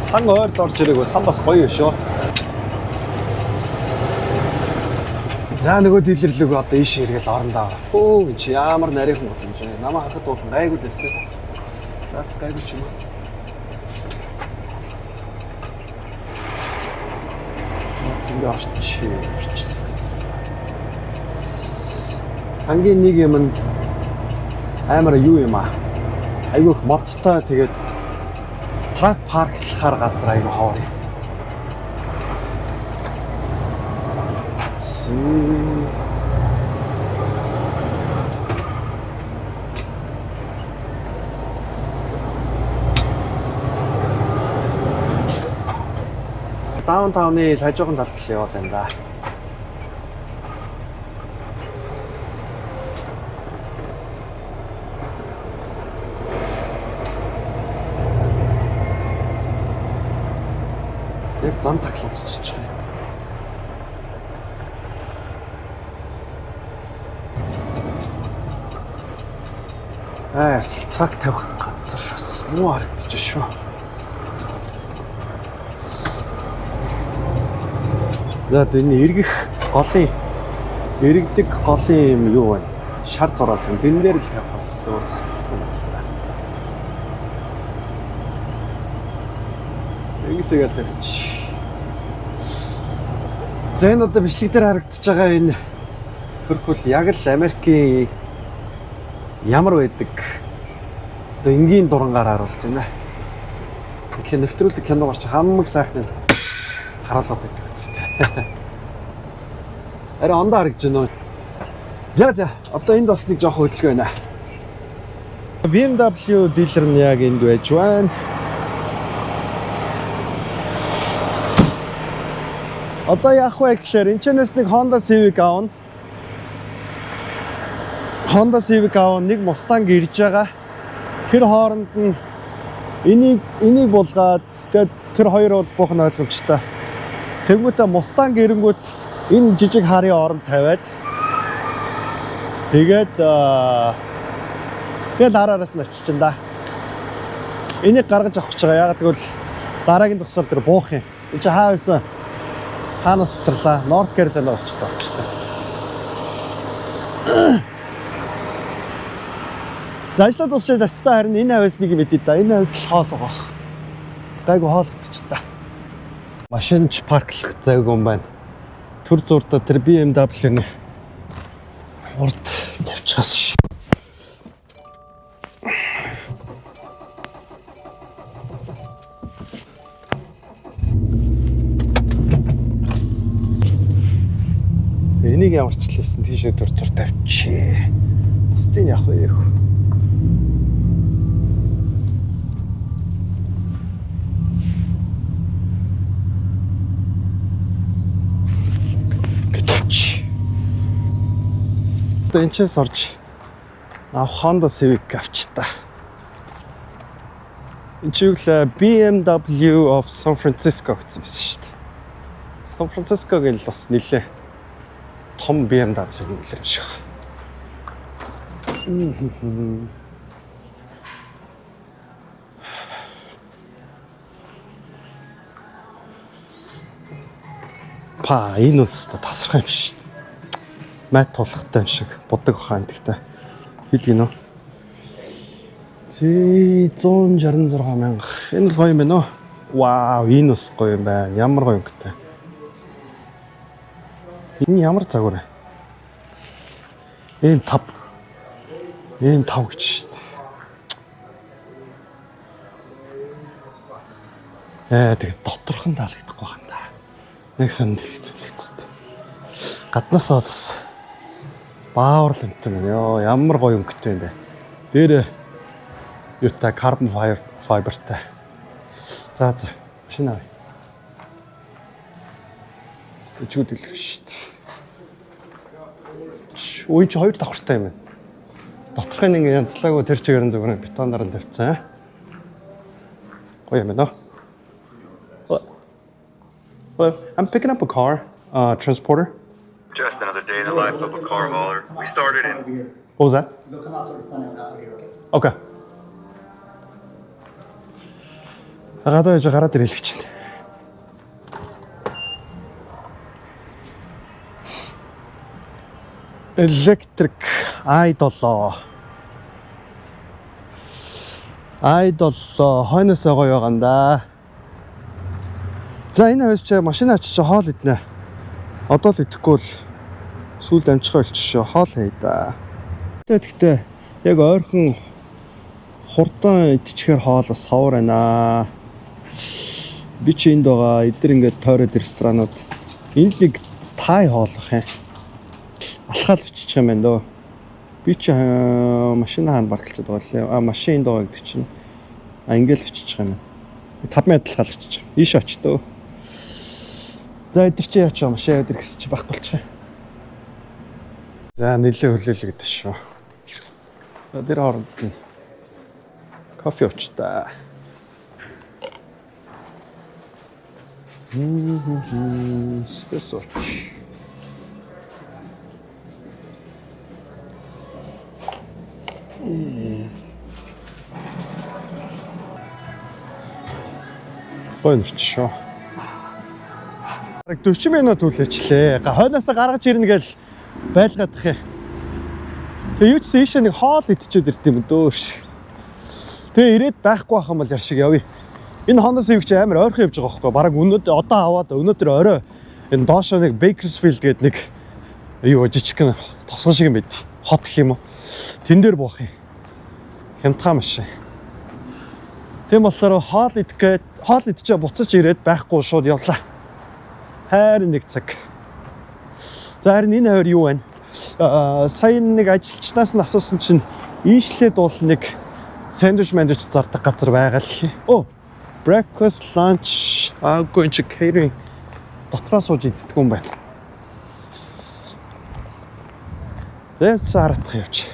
сан ойрд орж ирээгүй сан бас гоё шүү. За нөгөө дийлэрлэг одоо ийш эргэл орондоо. Өө чи ямар нарийнхан гот юм чи. Намаа харахад дуулсан гайгүй л байсан. За гайгүй ч юм уу. Зингээ орчлаа. Сангийн нэг юм амар юу юм аа. Айгүйх модтой тэгээд трак парклахаар газар айгүй ховор юм. Даунтауны сайжуухан талд л яваад байна да. Яг зам таглан зогсож байгаа юм. Трак тавих газар бас муу харагдаж шүү. За зэний эргдэг голын юм юу вэ? Шар зураасан. Тэн дээр л тавих бас өөр шалтгаан байна. Энгисээс тавьчих. За энэ одоо бичлэг дээр харагдаж байгаа энэ төрх бол яг л Америкийн ямар байдаг одоо энгийн дурангаар харуулж тийм ээ. Тэгэхээр нэвтрүүлэг кино гарч хамаг сайхан харуулдаг үстэй. Арай ондоо харагдж байна. За одоо энд бас нэг жоох хөдөлгөөн байна. BMW дилер нь яг энд байж байна. Одоо яах вэ гэхээр энэ чэнэс нэг Honda Civic аавна. Honda Civic аав нэг Mustang ирж байгаа. Тэр хооронд нь энийг булгаад тэгээд тэр хоёр бол буухан ойлгомжтой. Тэгмээдээ Mustang ирэнгүүт энэ жижиг харын оронд тавиад тэгээд дараараас нь очиж да. Энийг гаргаж авах гэж байгаа. Яг тэгвэл дараагийн тусал дээр буух юм. Энэ чи хаа байсан? Хаанаас авчирлаа? North Carolina-аас ч авчирсан. За ажлаа дуусчаад тастаа харин энэ хавьяас нэг мэдээ да. Энэ хавьд хоол байгаа. Гайгүй хоолтч та. Машинч парклах зайгүй юм байна. Түр зурдаа тэр BMW-ны урд тавьчихсан ш. Энийг ямарчлээсэн тийшээ түр зур тавьчих. Бусдын яах вэ? Энчээс орж Honda Civic авчтаа. Энэ чиглэл BMW of San Francisco гэсэн байсан шүү дээ. San Francisco-гийн бас нэлээ том BMW нэлээ юм шиг. Энэ үстэй тасархай юм шүү дээ. Мат тулахтай юм шиг будаг баха энтгтэй. Хэд гинөө? 166 мянга. Энэ л гоё юм байна уу? Вау, энэ бас гоё юм байна. Ямар гоё өнгөтэй. Энэ ямар загвар вэ? Энэ 5 гэж шүү дээ. Тэгээд доторх нь таалагдахгүй байна да. Нэг сонд хэлцүүлээцтэй. Гаднаас олс баавар лэмтэн ёо ямар гоё өнгөтэй юм бэ. Дээр юутай carbon fiberтай. За машин авъя. Стечүүд илэрх шүү дээ. Үй чи хоёр давхартай юм байна. Доторхын нэг янзлаагүй тэр чигээр нь зүгээр бетоноор нь тавьсан. Гоё юм байна. Well, I'm picking up a car, transporter. Just another day in the life of a car hauler. We started in... What was that? They'll come out to the front end out here. Okay. Гадаа яж гараад ирэлэх чинь. Electric i7. i7 хойноос гоё байгаанда. За энэ хойс чи машин очиж хоол иднэ. Одоо л идэхгүй л сүүлд амжихаа болчихшоо хоол хий да. Тэгтээ яг ойрхон хурдан идчихээр хоол бас ховор байна. Би чи энд байгаа эдгээр ингээд тойроод ресторанууд энд нэг тай хоолох юм. Алхаал очиж юм байна дөө. Би чи машин хаана парклчихэд байгаа лээ. Машин энд байгаа гэдэг чинь. Ингээл очиж юм. Би 5 минут алхаал очиж. Ийш оч дөө. За эдгээр чи яач машин эдгээр гэсэн чи байхгүй болчих. За нэлээ хөлөөлө гэдэг шүү. За дээр хооронд нь кофе очтой. Эспрессо. Гойно шүү. 40 минут үлээчлээ. Хойноосоо гаргаж ирнэ гэж байлгаадах юм. Тэгээ юу ч ийшээ нэг хоол идчихэд ирд юм дөөш. Тэгээ ирээд байхгүй байх юм бол яар шиг явъя. Энэ хоноос юу ч амар ойрхон явж байгаа байхгүй. Бараг өнөөдөр одоо аваад өнөөдөр орой энэ доошоо нэг Bakersfield гэдэг нэг юу жижигхэн тосгон шиг юм байд. Хот гэх юм уу. Тэн дээр буух юм. Хямдхан машин. Тийм болохоор хоол идчихээ буцаж ирээд байхгүй шууд явлаа. Хайр нэг цаг. За харин энэ хоёр юу вэ? Сая нэг ажилчнаас нь асуусан чинь ийшлээ дуул нэг сэндвич зардаг газар байгаа л. Оо, breakfast, lunch, going to catering. Дотроо сууж иддэг юм байна. Зэвс харатах явж.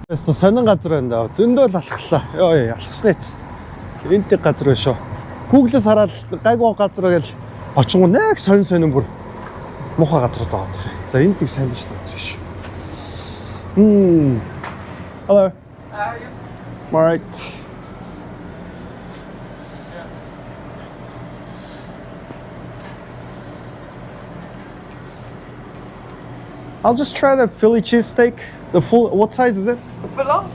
Яста сонин газар байна да. Зөндөө л алхлаа. Йоо, алхснаа. Энд нэг газар байна шүү. Google-с хараад гайгүй газар гэж очингоо нэг сонин бүр муухай газар байгаа. За энд нэг сайн биш газар шүү. Hello. How are you? All right. I'll just try the Philly cheesesteak. The full, what size is it? Foot long?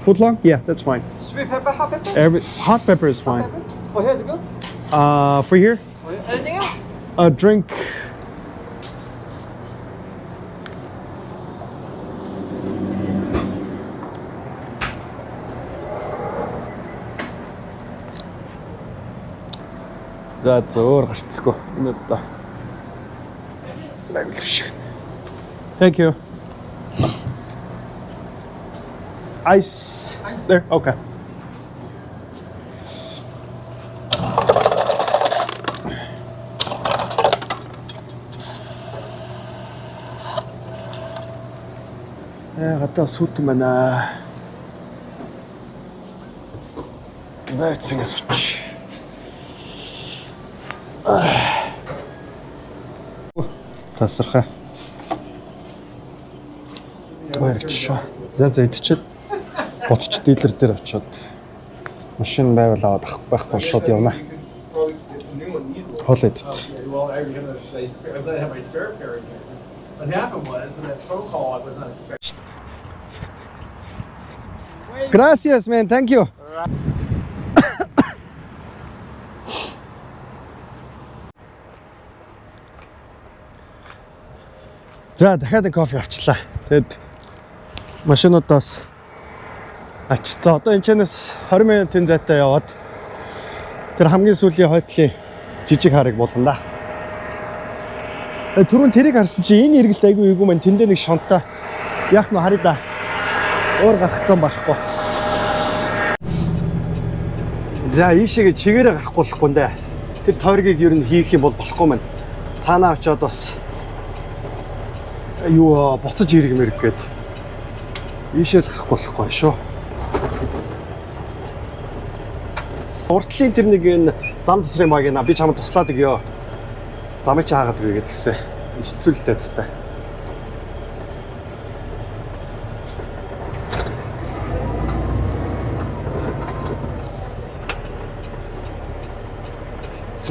Foot long? Yeah, that's fine. Sweet pepper, hot pepper? Hot pepper is fine. Pepper? For here to go? For here? For here. Anything else? A drink. That's all. Let's go. Thank you. Ice. There. Okay. Гадаа сүлт байна. Бэцэн сууч. Тасархаа. Баярч. За идчихэд ботч дилер дээр очиод машин байвал аваад байхгүй шууд явна. Хоолой. Well, I have my spare pair in here. What happened was, in that phone call, I was not expecting. Gracias, man. Thank you. За дахиад нэг кофе авчлаа. Тэгэд машинуудаас очицсан. Одоо энэ чанаас 20 минутын зайтай яваад тэр хамгийн сүүлийн хойтлын жижиг харыг болгоно да. Түрүүн тэрийг харсан чи энэ эргэлт айгүй эйгүү маань тэндээ нэг шонтой. Яах нь харъя да. Өөр гарах зам байхгүй. За ийшээгээ чигээрээ гарахгүй болохгүй нэ. Тэр тойргийг ер нь хийх юм бол болохгүй маань. Цаанаа очиод бас юу буцаж ирэх мэрэг гээд ийшээс гарахгүй болохгүй шүү. Уртлын тэр нэг энэ зам тасрын баг энэ би чамд туслаад өгөө. Замыг чи хаагаад өгье гэдгсэн. Ичцүүлтэй тахтай.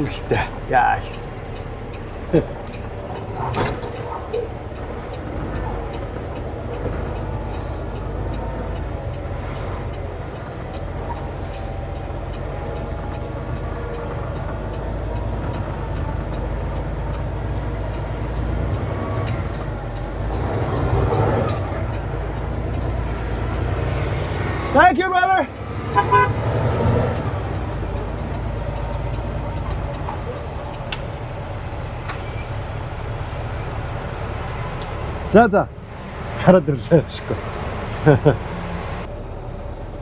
явсан гэлтэй. Яа. Thank you, brother. За хараад ирлээ шиггүй.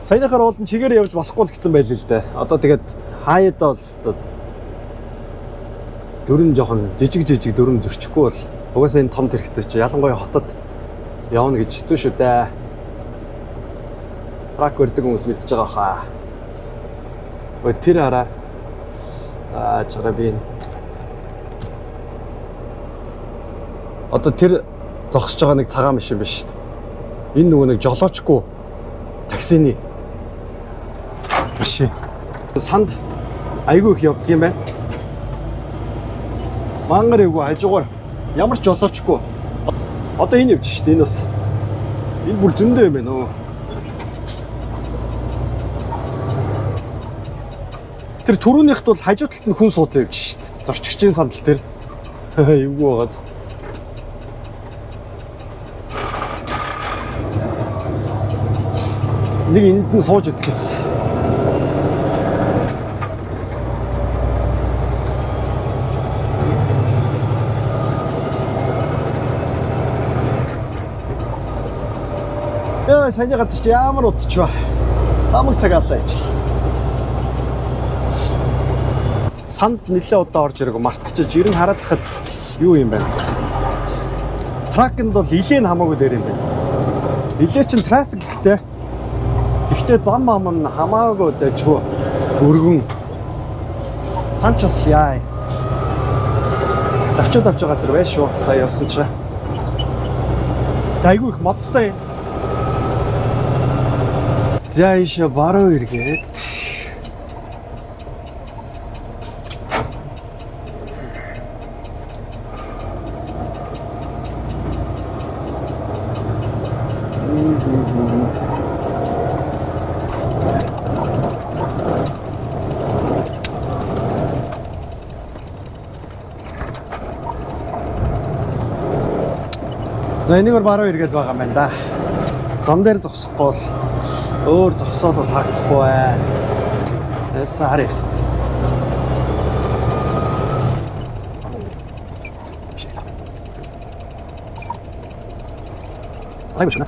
Саяхаар уулын чигээр явж болохгүй л гэсэн байл л дээ. Одоо тэгээд хаяадаа бол өстөд дөрөн жоохон жижиг дөрөн зөрчихгүй бол угаасаа энэ том тэрэгтэй чи ялангуяа хотод явна гэж хэцүү шүү дээ. Трак өрдөг хүмүүс мэдчихэж байгаа хаа. Ой тэр хараа. Чараа би одоо тэр зогсож байгаа нэг цагаан машин биш шүү дээ. Энэ нөгөө нэг жолоочгүй таксины машин. Санд айгүй их явдаг юм байна. Мангар эвгүй хажуугаар ямар ч жолоочгүй. Одоо энэ явж шүү дээ. Энэ бас энэ бүр зөндөө юм байна уу. Тэр түрүүнийхт бол хажуу талд нь хүн сууж явж шүү дээ. Зорчигчийн сандал тэр эвгүй байгааз. Нэг энд нь сууж үзчихсэн. Яа, саяны газар чи ямар удчих вэ? Хамаг цагаалаа ажил. Санд нэлээ удаа орж ирэх мартчихж ер нь хараад хахад юу юм бэ? Тракэнд бол илээ хамаагүй дээр юм байна. Илээ чин трафик ихтэй. Гэхдээ зам ам нь хамаагүй дэжгүй өргөн санчаас яа. Давчаад авч байгаа зэрэг байж шүү. Сая явсан чи. Дайгүй их модтой. За ийшээ баруу эргээд. За энийгээр баруун эргэл байгаа юм байна да. Зам дээр зогсохгүй бол өөр зогсоол бол харагдахгүй бай. За харъя. Айгуу шнэ.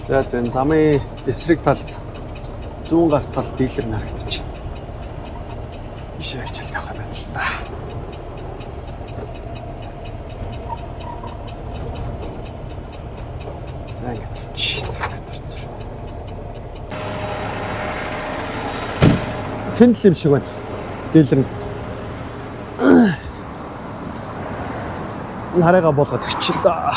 За зэн замын эсрэг талд зүүн гарт талд дийлэр харагдчих. Тишээ хичээл тавих юм байна л да. За ингэж тавьчих. Тэнд л юм шиг байна. Дийлэр нь. Энэ хараагаа болгоод өгчих да.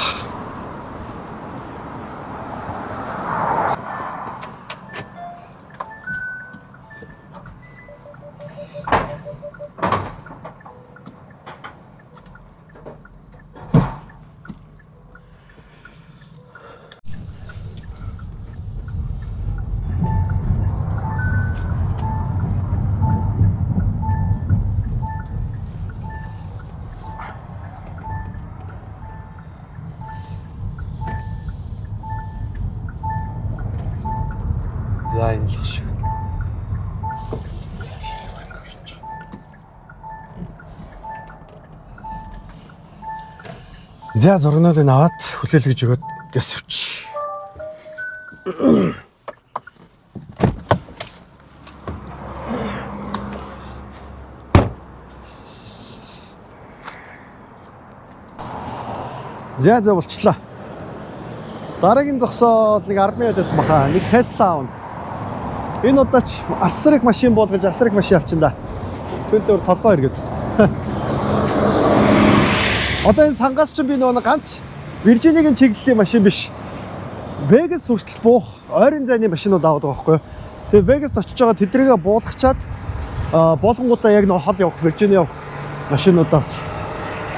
За энэ л шиг. За зургнуудыг аваад хүлээлгэж өгөөд гэс авчи. За болчлаа. Дараагийн зогсоол нэг 10 минутаас баха. Нэг Tesla аавна. Энэ удаач асар их машин болгож асар их машин авчин да. Сүүлдээ толгой эргээд. Одоо энэ сангаас чинь би нөгөө ганц Virginia-гийн чиглэлийн машин биш. Vegas хүртэл буух ойрын зайны машинууд аваад байгаа байхгүй юу. Тэгээ Vegas очиж байгаа тэдрийгээ буулгачаад болгонгуудаа яг нөгөө хол явах Virginia явах машинуудаас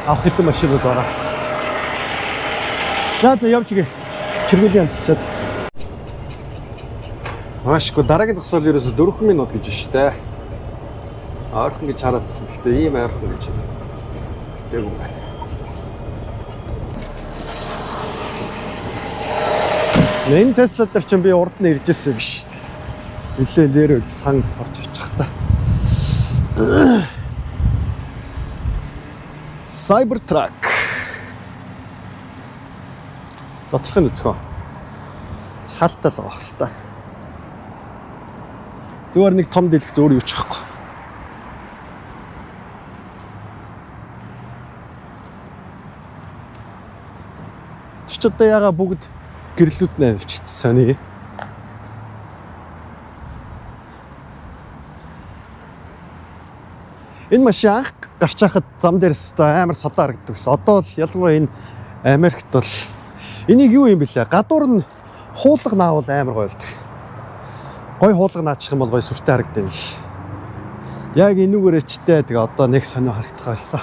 авах хэдэн машинууд байгаа. За явж гээ. Чиргүүлийн янзлчаад. Маашгүй дараагийн зогсоол ерөөсө 4 минут гэж штэ. Ойрхон гэж хараадсан. Гэхдээ ийм ойрхон гэж хэлээгүй байна. Энэ Tesla дээр чинь би урд нь иржсэн биш шүү дээ. Нилээ дээр үз сан орж очих та. Cybertruck. Доторх нь үзхөө. Хаалтал байгаа хэл та. Зүгээр нэг том дэлгэц өөр юу ч байхгүй. Тэр ч одоо ягаа бүгд гэрлүүд нэ авчиж сони. Энэ машин анх гарч байхад зам дээрээс амар содоо харагддаг гэсэн. Одоо л ялангуяа энэ Америкт бол энийг юу юм бэлээ? Гадуур нь хуулга наавал амар гоё болдог. Гой хуулга наачих юм бол гоё сүртэй харагдана л. Яг энүүгээр ичтэй тэгээ одоо нэг сонио харагдах байсан.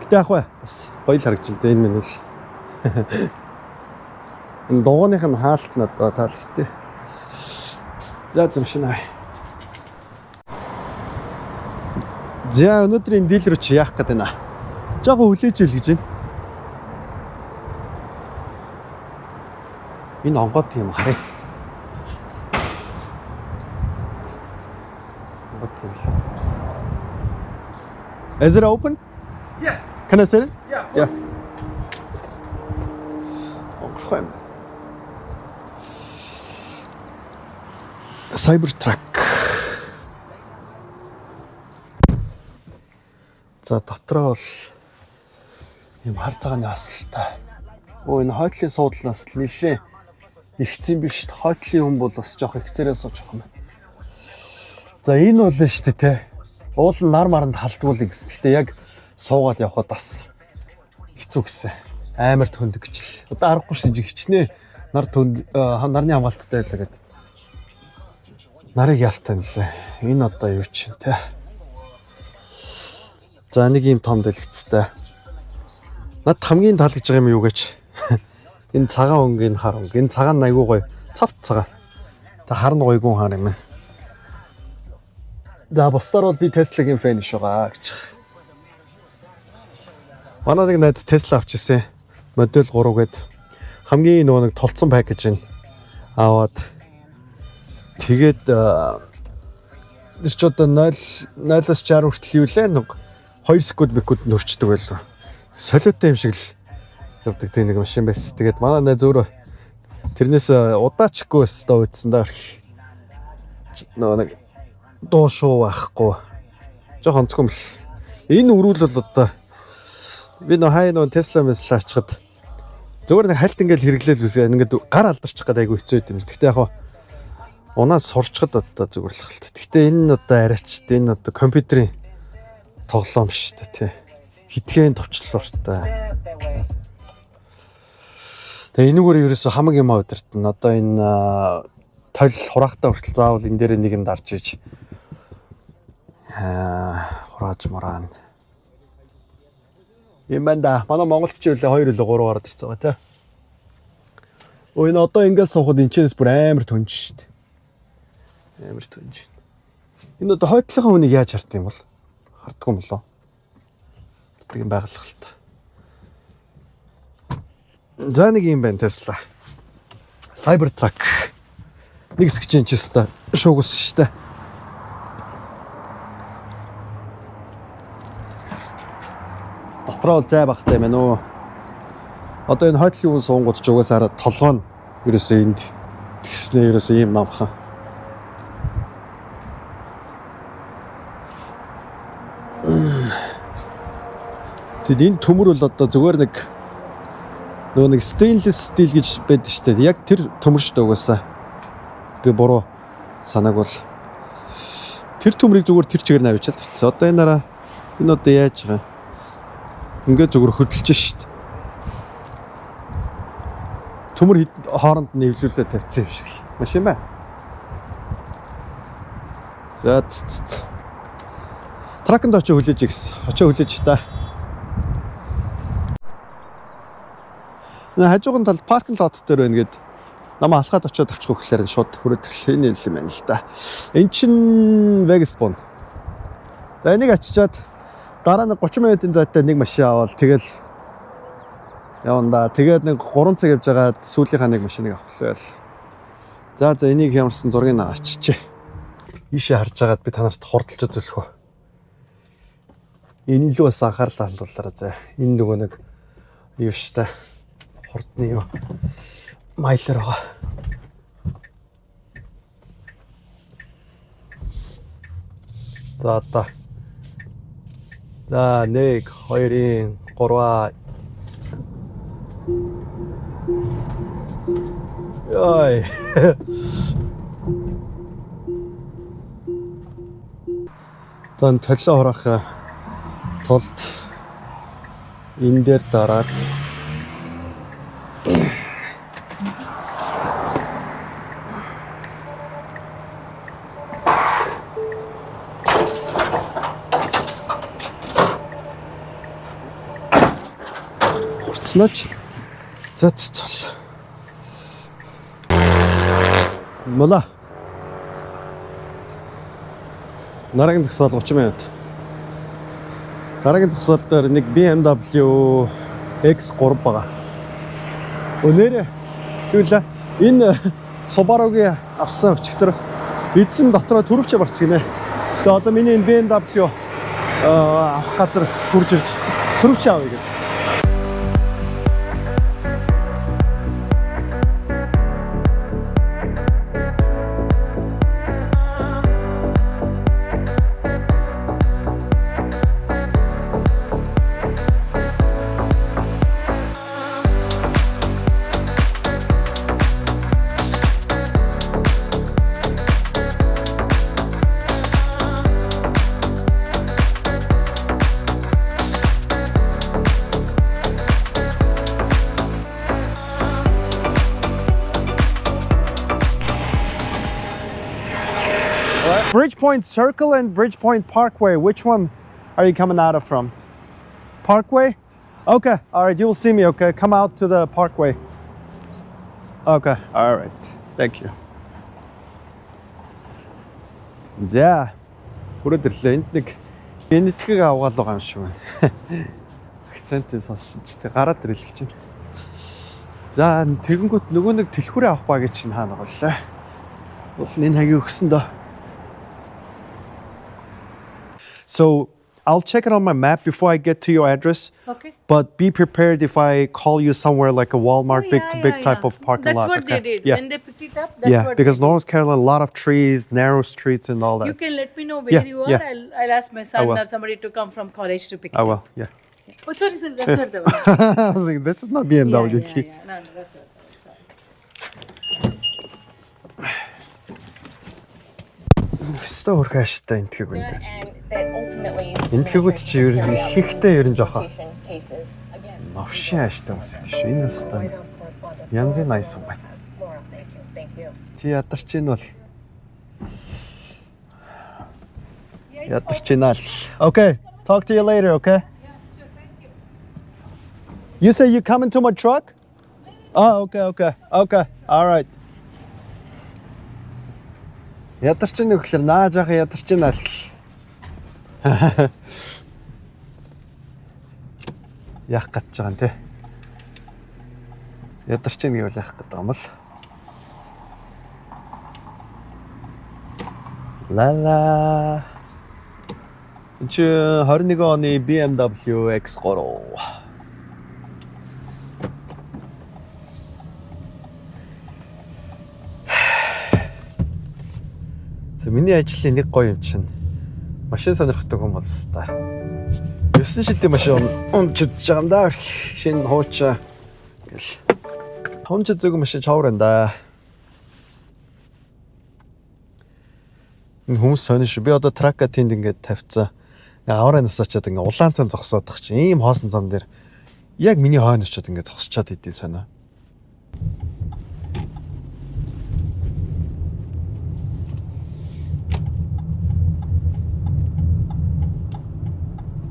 Гэтэ ах бай бас гоё л харагдаж байна энэ минь л. Энэ дууных нь хаалт надад таалагдтыг. За зэмшинаа. За өнөөдрийн дийл рүү чи яах гээд байна? Жаахан хүлээж ил гэж байна. Энэ онгод юм харъя. Is it open? Yes. Can I sit it? Yeah. Yeah. Okay. Cybertruck. За дотроо бол юм хар цагааны асалтай. Өө энэ хойтлын суудлаас л нэлээ ихцэн биш. Хойтлын хүн бол бас жоох ихцээрээ сууж байгаа юм. За энэ бол нь шүү дээ те. Уул нь нар маранд халдгуулъя гэсэн. Гэтэ яг суугаад явхад бас хэцүү гэсэн. Амар төндөг гिचл. Одоо аргагүй шүү дээ хичнээн нар нарны хамгаалттай байлаа гэдэг. Нарыг ялтай нэлээ. Энэ одоо юу ч юм те. За нэг юм том дэлгэцтэй. Над хамгийн таалагдж байгаа юм юу гэж. Энэ цагаан өнгийн хар өнг. Энэ цагаан айгуу гоё. Цавт цагаан. Тэ харна гойгун хар юм. За бусдаар бол би Tesla-гийн фэн биш байгаа гэж. Манай нэг найз Tesla авчихсан. Модель 3 гээд хамгийн нөгөө нэг толцсон пакэж нь аваад тэгээд тэр ч одоо 0-0-аас 60 хүртэл юу лээ нэг 2 секунд нөрчдөг байлаа. Солиотой юм шиг л явдаг тийм нэг машин байсан. Тэгээд манай найз өөрөө тэрнээс удаачихгүй өстө үйдсэн даа. Нөгөө нэг дуу шуу байхгүй. Жох онцгой юм л. Энэ өрүүл бол одоо би нөө хай нөө Tesla мэсл ачаад зүгээр нэг хальт ингээл хэрэглээл үсгээ ингээд гар алдарчих гэдэг айгу хэцүү юм л. Гэхдээ яг унаас сурчхад одоо зүгээр л хальт. Гэхдээ энэ одоо арайч энэ одоо компьютерийн тоглоом шүү дээ тий. Хитгэн товчлолтой. Тэгээ энэгээр ерөөсө хамаг юм удирдна. Одоо энэ тойл хураахтаа хүртэл заавал энэ дээр нэг юм дарж иж хурааж мураана. Юм байна да. Манай Монголд ч үлээ 2 үлээ 3 гараад ирсэн байгаа тий. Өө энэ одоо ингээд суухад энэчнээс бүр амар төнж шүү дээ. Амар төнж. Энэ одоо хойтлохын хүнийг яаж хартсан юм бол? Харддаг юм болоо. Тэгин байгалах л та. За нэг юм байна Tesla. Cybertruck. Нэг хэсэг чинь ч өстой шуугс штэ. Дотроо зай багтай юм уу? Одоо энэ хойтлын хүн суунгууд ч угаасаа толгой нь ерөөсөө энд тэгснээ ерөөсөө ийм намхан. Тэгэд энэ төмөр бол одоо зүгээр нэг нөгөө нэг stainless steel гэж байдаг шүү дээ. Яг тэр төмөр шүү дээ угаасаа. Гэ буруу санааг бол тэр төмрийг зүгээр тэр чигээр нь авчаал тавьчихсан. Одоо энэ нараа Энэ одоо яаж байгаа? Ингээд зүгээр хөдөлж шít. Төмөр хооронд нэвлүүлээ тавьсан юм шиг л. Машин бай. За. Тракнд очоо хүлээж гэсэн. Очоо хүлээж та. Хажуугын талд паркинг лот дээр байна гэд намаа алхаад очоод авчих гэхлээр шууд хүрээтэл энэ юм байна л да. Эн чин Vegas бон. За энийг ачичаад дараа нь 30 минутын зайтай нэг машин аваад тэгэл явна да. Тэгээд нэг 3 цаг явж байгаа сүүлийнхаа нэг машиныг авахлаа. За энийг ямарсан зургийг ачичээ. Ийшээ харж байгаад би танарт хурдалж үзүүлэх үү. Энэ илүү бас анхаарлаа хандуулаарай заа. Энэ нөгөө нэг юу штэ. Хурдны юу. Майлер байгаа. За одоо. За 1 2 3 Ой. Тон толио хурах тулд энэ дээр дараад хурцлаач. За цол. Мола. Дараагийн зогсоол 30 минут. Дараагийн зогсоол дээр нэг BMW X3 байгаа. Өнөөрэ юу л энэ Subaru-гийн авсан өчтөр эзэн дотроо төрөвч барч гинэ. Тэгээ одоо миний энэ BMW авах газар хурж ирж төрөвч авъя гэдэг. Bridgepoint Circle and Bridgepoint Parkway. Which one are you coming out of from? Parkway? Okay, all right, you'll see me, okay? Come out to the Parkway. Okay, all right, thank you. За, хүрээдэрлээ. Энд нэг генетикийг авгаалгаа юм шиг байна. Акцентээ сонссон ч тэг гараад ирэл гэж байна. За, тэгэнгүүт нөгөө нэг тэлхүүрээ авах баг чинь хаана боллоо. Бол энэ хагийг өгсөн дөө. So I'll check it on my map before I get to your address. Okay. But be prepared if I call you somewhere like a Walmart, big type of parking That's lot. what they did. Yeah. When they picked it up, that's Yeah, what because they did. North Carolina, a lot of trees, narrow streets, and all that. You can let me know where Yeah, you are. yeah. I'll ask my son will. or somebody to come from college to pick it I will. up. Yeah. Oh, sorry, that's not the one. I was like, this is not BMW. No, that's not the one. Sorry. Өстө ургааштай энтгэг үнэ. And that ultimately Энтгэгүүд чи ер нь ихтэй ер нь жоохон cases against новшин ааштай хүмүүс байдаг шүү. Энэ өстө correspondent. янзын nice юм байна. Laura, thank you. Чи ядарч ийн бол. Ядарч ийн аа л. Okay, talk to you later, okay? You say you come into my truck? Oh, okay. All right. Ядарч ийн гэхэлэр наа жаахан ядарч ийн аа л. Яах гэж байгаа юм те. Ядарч ийн гэвэл яах гэдэг юм бол. Лала. Энд 21 оны BMW X3. Миний ажлын нэг гоё юм чинь машин сонирхдаг хүн болсон та. 9 шидийн машин унчиж байгаа юм да. Шинэ хуучаа гэл. Хонч зөв машин чавар энэ да. Энэ хүмүүс сонирш. Би одоо тракка тэнд ингээд тавьцсан. Аваараас очиод ингээ улаан цам зогсоодох чинь ийм хоосон зам дээр яг миний хойно очиод ингээ зогсчоод идэв сонио.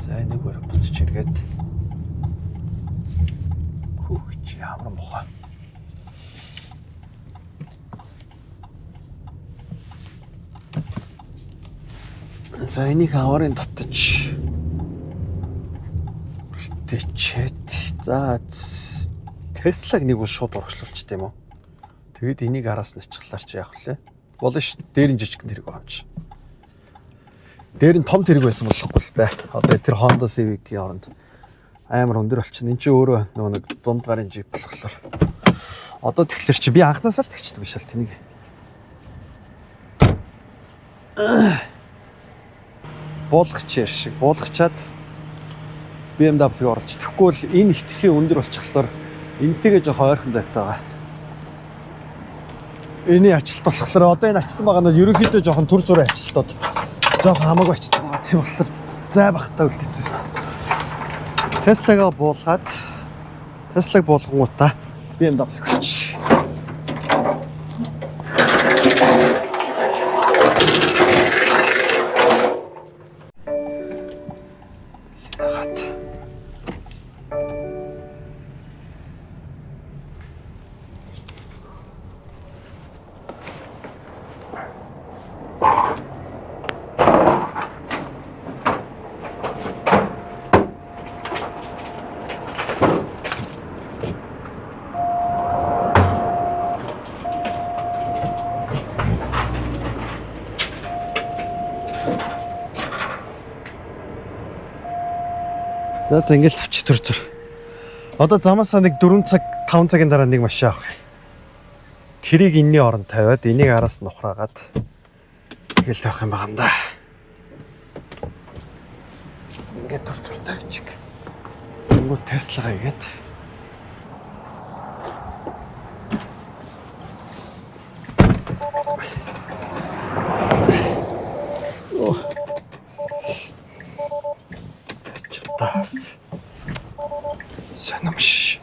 За нэг өөр буцаж иргээд хүүхч ямар мохоо. За энийг аварын татаж үлдээчээд за Теслаг нэг бол шууд урагшлуулчих тийм үү. Тэгэд энийг араас нь ачглаар чи явах лээ. Болно ш. Дээр нь жижиг тэрэг байгаа юм чи. Дээр нь том тэрэг байсан болохгүй л дээ. Одоо тэр Honda Civic-ийн оронд амар өндөр болчихно. Энд чи өөрөө нөгөө нэг дунд гарын жип болохоор. Одоо тэгэхээр чи би анхнаасаа л тэгчдэг биш л тэнийг. Буулгач шиг буулгачаад BMW оруулж. Тэгэхгүй л энэ хитрхийн өндөр болчихлоор энэтэйгээ жоохон ойрхон зайтай байгаа. Эний ачлалт болохоор одоо энэ ачсан байгаа нь ерөнхийдөө жоохон төр зүрэ ачлалтууд жоохон хамаагүй ачсан байгаа. Тийм болохоор зай бахтаа үлдээсэн. Tesla-г буулгаад Tesla-г буулгангуудаа BMW өгч. За ингээл авч төр төр. Одоо замаасаа нэг 4 цаг 5 цагийн дараа нэг машин авах. Тэрийг энэний оронд тавиад энийг араас нь ухраагаад тэгэл тавих юм байна да. Ингээд төр төр тавьчих. Тэнгүү Tesla гээгээд. Тас. Санамш.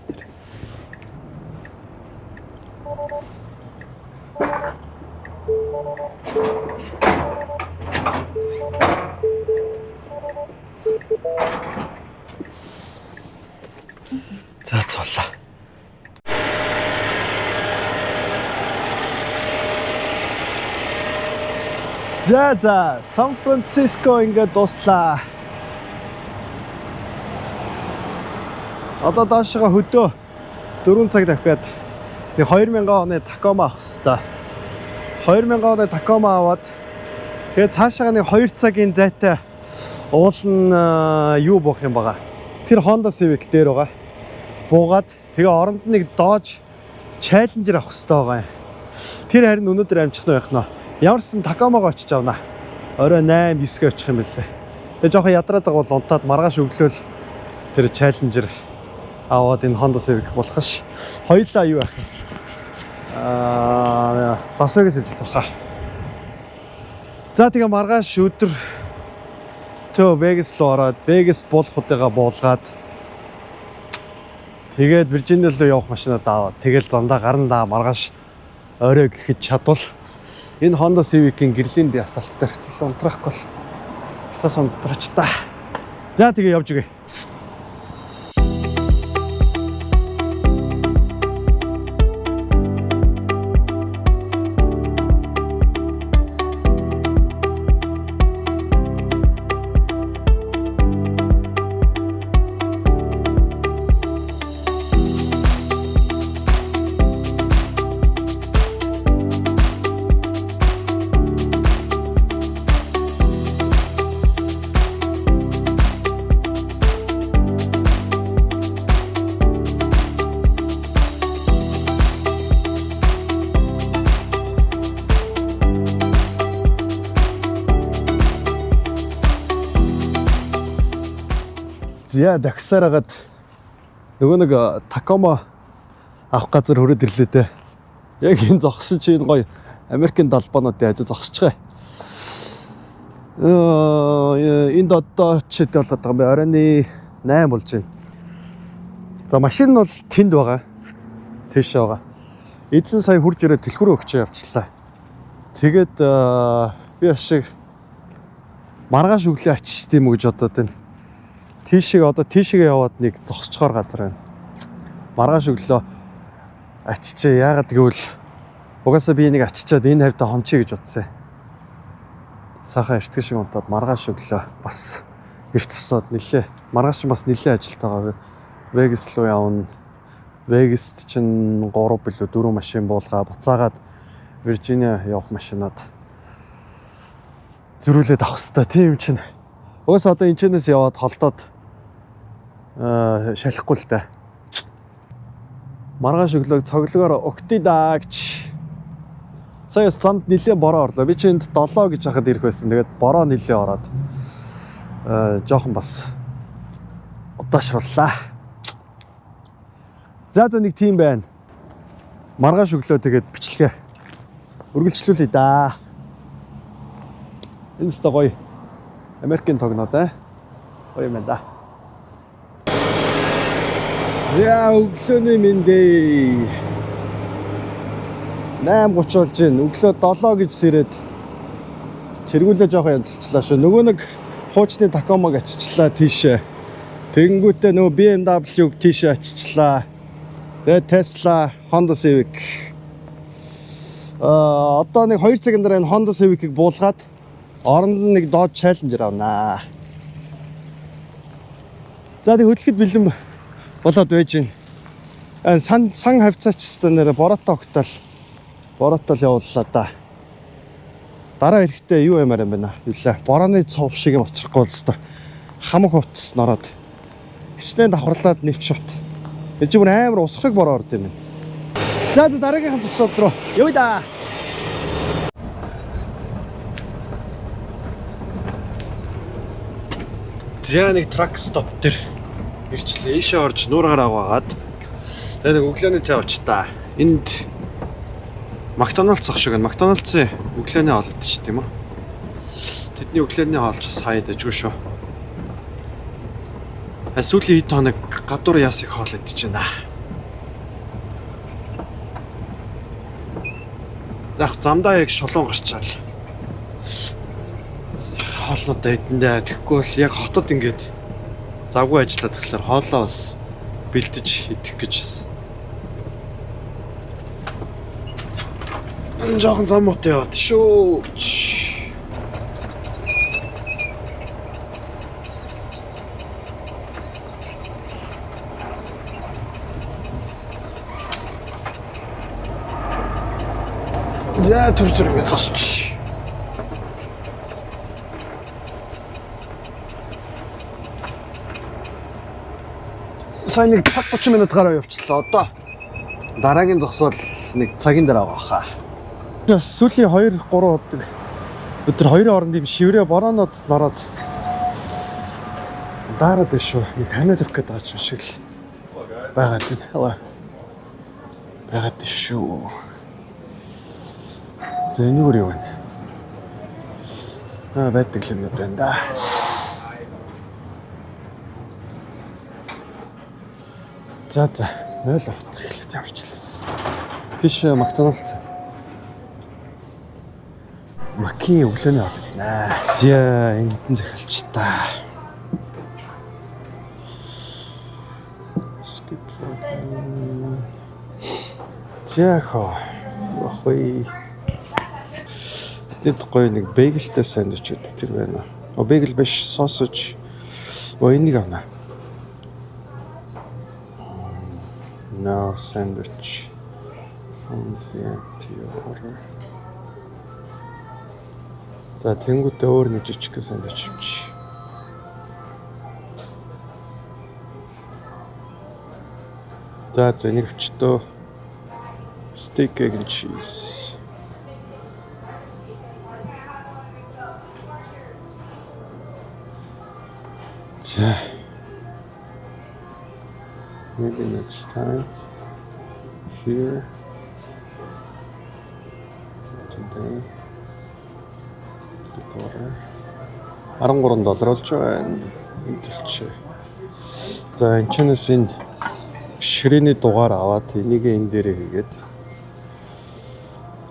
За цолоо. За Сан Франциско ингээд дуслаа. Одоо доошоо хөдөө 4 цаг давхиад нэг 2000 оны Tacoma авах хэвээр. 2000 оны Tacoma аваад тэгээд цаашаа нэг 2 цагийн зайтай уулын юу буух юм байгаа. Тэр Honda Civic дээр байгаа. Буугаад тэгээ оронд нэг Dodge Challenger авах хэвээр байгаа юм. Тэр харин өнөөдөр амжих нь байх нь. Ямарсан Tacoma-го очиж авнаа. Орой 8 9-г очих юм байлээ. Тэгээ жоохон ядраад байгаа бол унтаад маргааш өглөөл тэр Challenger аваад энэ Honda Civic болохш. Хоёлаа юу яах вэ? Лас Вегас явсан хаа. За тэгээ маргааш өдөр төө Vegas руу ороод Vegas буулгуудыгаа буулгаад тэгээд Virginia руу явах машинаа аваад тэгэл зандаа гарандаа маргааш орой гэхэд чадвал энэ Honda Civic-ийн гэрлийн би асфальт дээр хэцэл унтрахгүй л тас унтраач та. За тэгээ явж өгье. Зя дахсаар агаад нөгөө нэг Tacoma авах газар хөрөөд ирлээ дээ. Яг энэ зогссон чи энэ гоё Америкийн далбаанууд яаж зогсчихъя. Энд одоо ч хэдий болоод байгаа юм бэ? Оройн 8 болж байна. За машин нь бол тэнд байгаа. Тийш байгаа. Эзэн сая хурж ирээд дэлгүүрөө өгч явчлаа. Тэгээд би ашиг маргааш өглөө ачиж тийм үү гэж бодоод байна. Тийшээ яваад нэг зогсчоор газар байна. Маргааш өглөө ачижээ. Яагаад гэвэл угаасаа би нэг ачичаад энэ хавьда хончий гэж бодсон. Сахаа эртгэж шиг унтаад маргааш өглөө бас эрт тусаад нэлээ. Маргааш бас нэлээ ажилт байгаа. Вегас руу явна. Вегаст чинь 3 билүү 4 машин буулгаа буцаагаад Виржиниа явах машинаад зөрүүлээд авах хэрэгтэй. Тийм чинь. Угаасаа одоо энэчнээс яваад холдоод шалахгүй л дээ. Маргааш өглөө цоглогоор өгтий даа гэж. Сая замд нилээ бороо орлоо. Би чи энд 7 гэж хахад ирэх байсан. Тэгээд бороо нилээ ороод жоохон бас удаашрууллаа. За нэг тийм байна. Маргааш өглөө тэгээд бичлэгээ үргэлжлүүлээ да. Энэ ч гоё. Америкийн тогноод гоё юм байна да. За өглөөний мэндэ 8:30 болж байна. Өглөө 7 гэж сэрээд чиргүүлээ жоохон янзлчлаа шүү. Нөгөө нэг хуучны Такомаг ачичлаа тийшээ. Тэгэнгүүтээ нөгөө BMW-г тийшээ ачичлаа. Тэгээ Tesla, Honda Civic. Одоо нэг 2 цагийн дараа энэ Honda Civic-ийг буулгаад оронд нь нэг Dodge Challenger авнаа. За тэг хөдлөхөд бэлэн болоод байж байна. Сан хавцаач станаар бороотой явууллаа да. Дараа эрэхтэй юу ямаар юм байна. Юулаа. Борооны цов шиг юм уцрахгүй болстой. Хамаг хувцас нороод. Хичнээн давхарлаад нэвчвт. Энэ ч бүр амар усхыг бороо орд юм байна. За дараагийнхын зогсоод руу. Юу да. За нэг трак стоп дээр ирчлээ. Ийшээ орж нуур хараа угаагаад. Тэгээ нэг өглөөний цай ууч та. Энд Макдоналдс ах шиг байна. Макдоналдсын өглөөний хоол идэж тийм үү? Тэдний өглөөний хоол ч сайн дэжгүй шүү. Сүүлийн хэд хоног гадуур яасыг хоол идэж байна. Яг замдаа яг шулуун гарчаал. Хоолнуудаа идэндээ тэгэхгүй бол яг хотод ингээд завгүй ажиллаад тэгэхээр хоолоо бас бэлдэж идэх гэж байна. Энэ жоохон зам муутай яваад шүү. За түр зүргээ зогсч. Сайн нэг цаг 30 минут гараа явчихлаа. Одоо дараагийн зогсоол нэг цагийн дараа байгаа хаа. Сүүлийн 2-3 өдөр 2 хооронд юм шиврээ бороонод нороод дараад шүү. Нэг ханаад өгөх гэдэг юм шиг л байгаад байна. Байгаад шүү. За энэ юу вэ? Байдаг юм байна да. За 0 хотор эхлээд явчихлаа. Тийш Макдоналдс. Маки өглөөний хоол байна. Зя энд нь захилч та. Skip. Зяхо. Охой. Тэд гоё нэг бейгэлтэй сандвич гэдэг тэр байна. Бейгэл биш, сосож. Энийг авна. No sandwich. Only empty order. За тэнгуүтээ өөр нэг жижиг сандвич авчи. За энийг авчтоо. Steak egg and cheese. За. Maybe next time. Here. Today. The water. $13 болж байна. Эндэлч. За энэ чанаас энэ ширээний дугаар аваад энийг энэ дээрээ хийгээд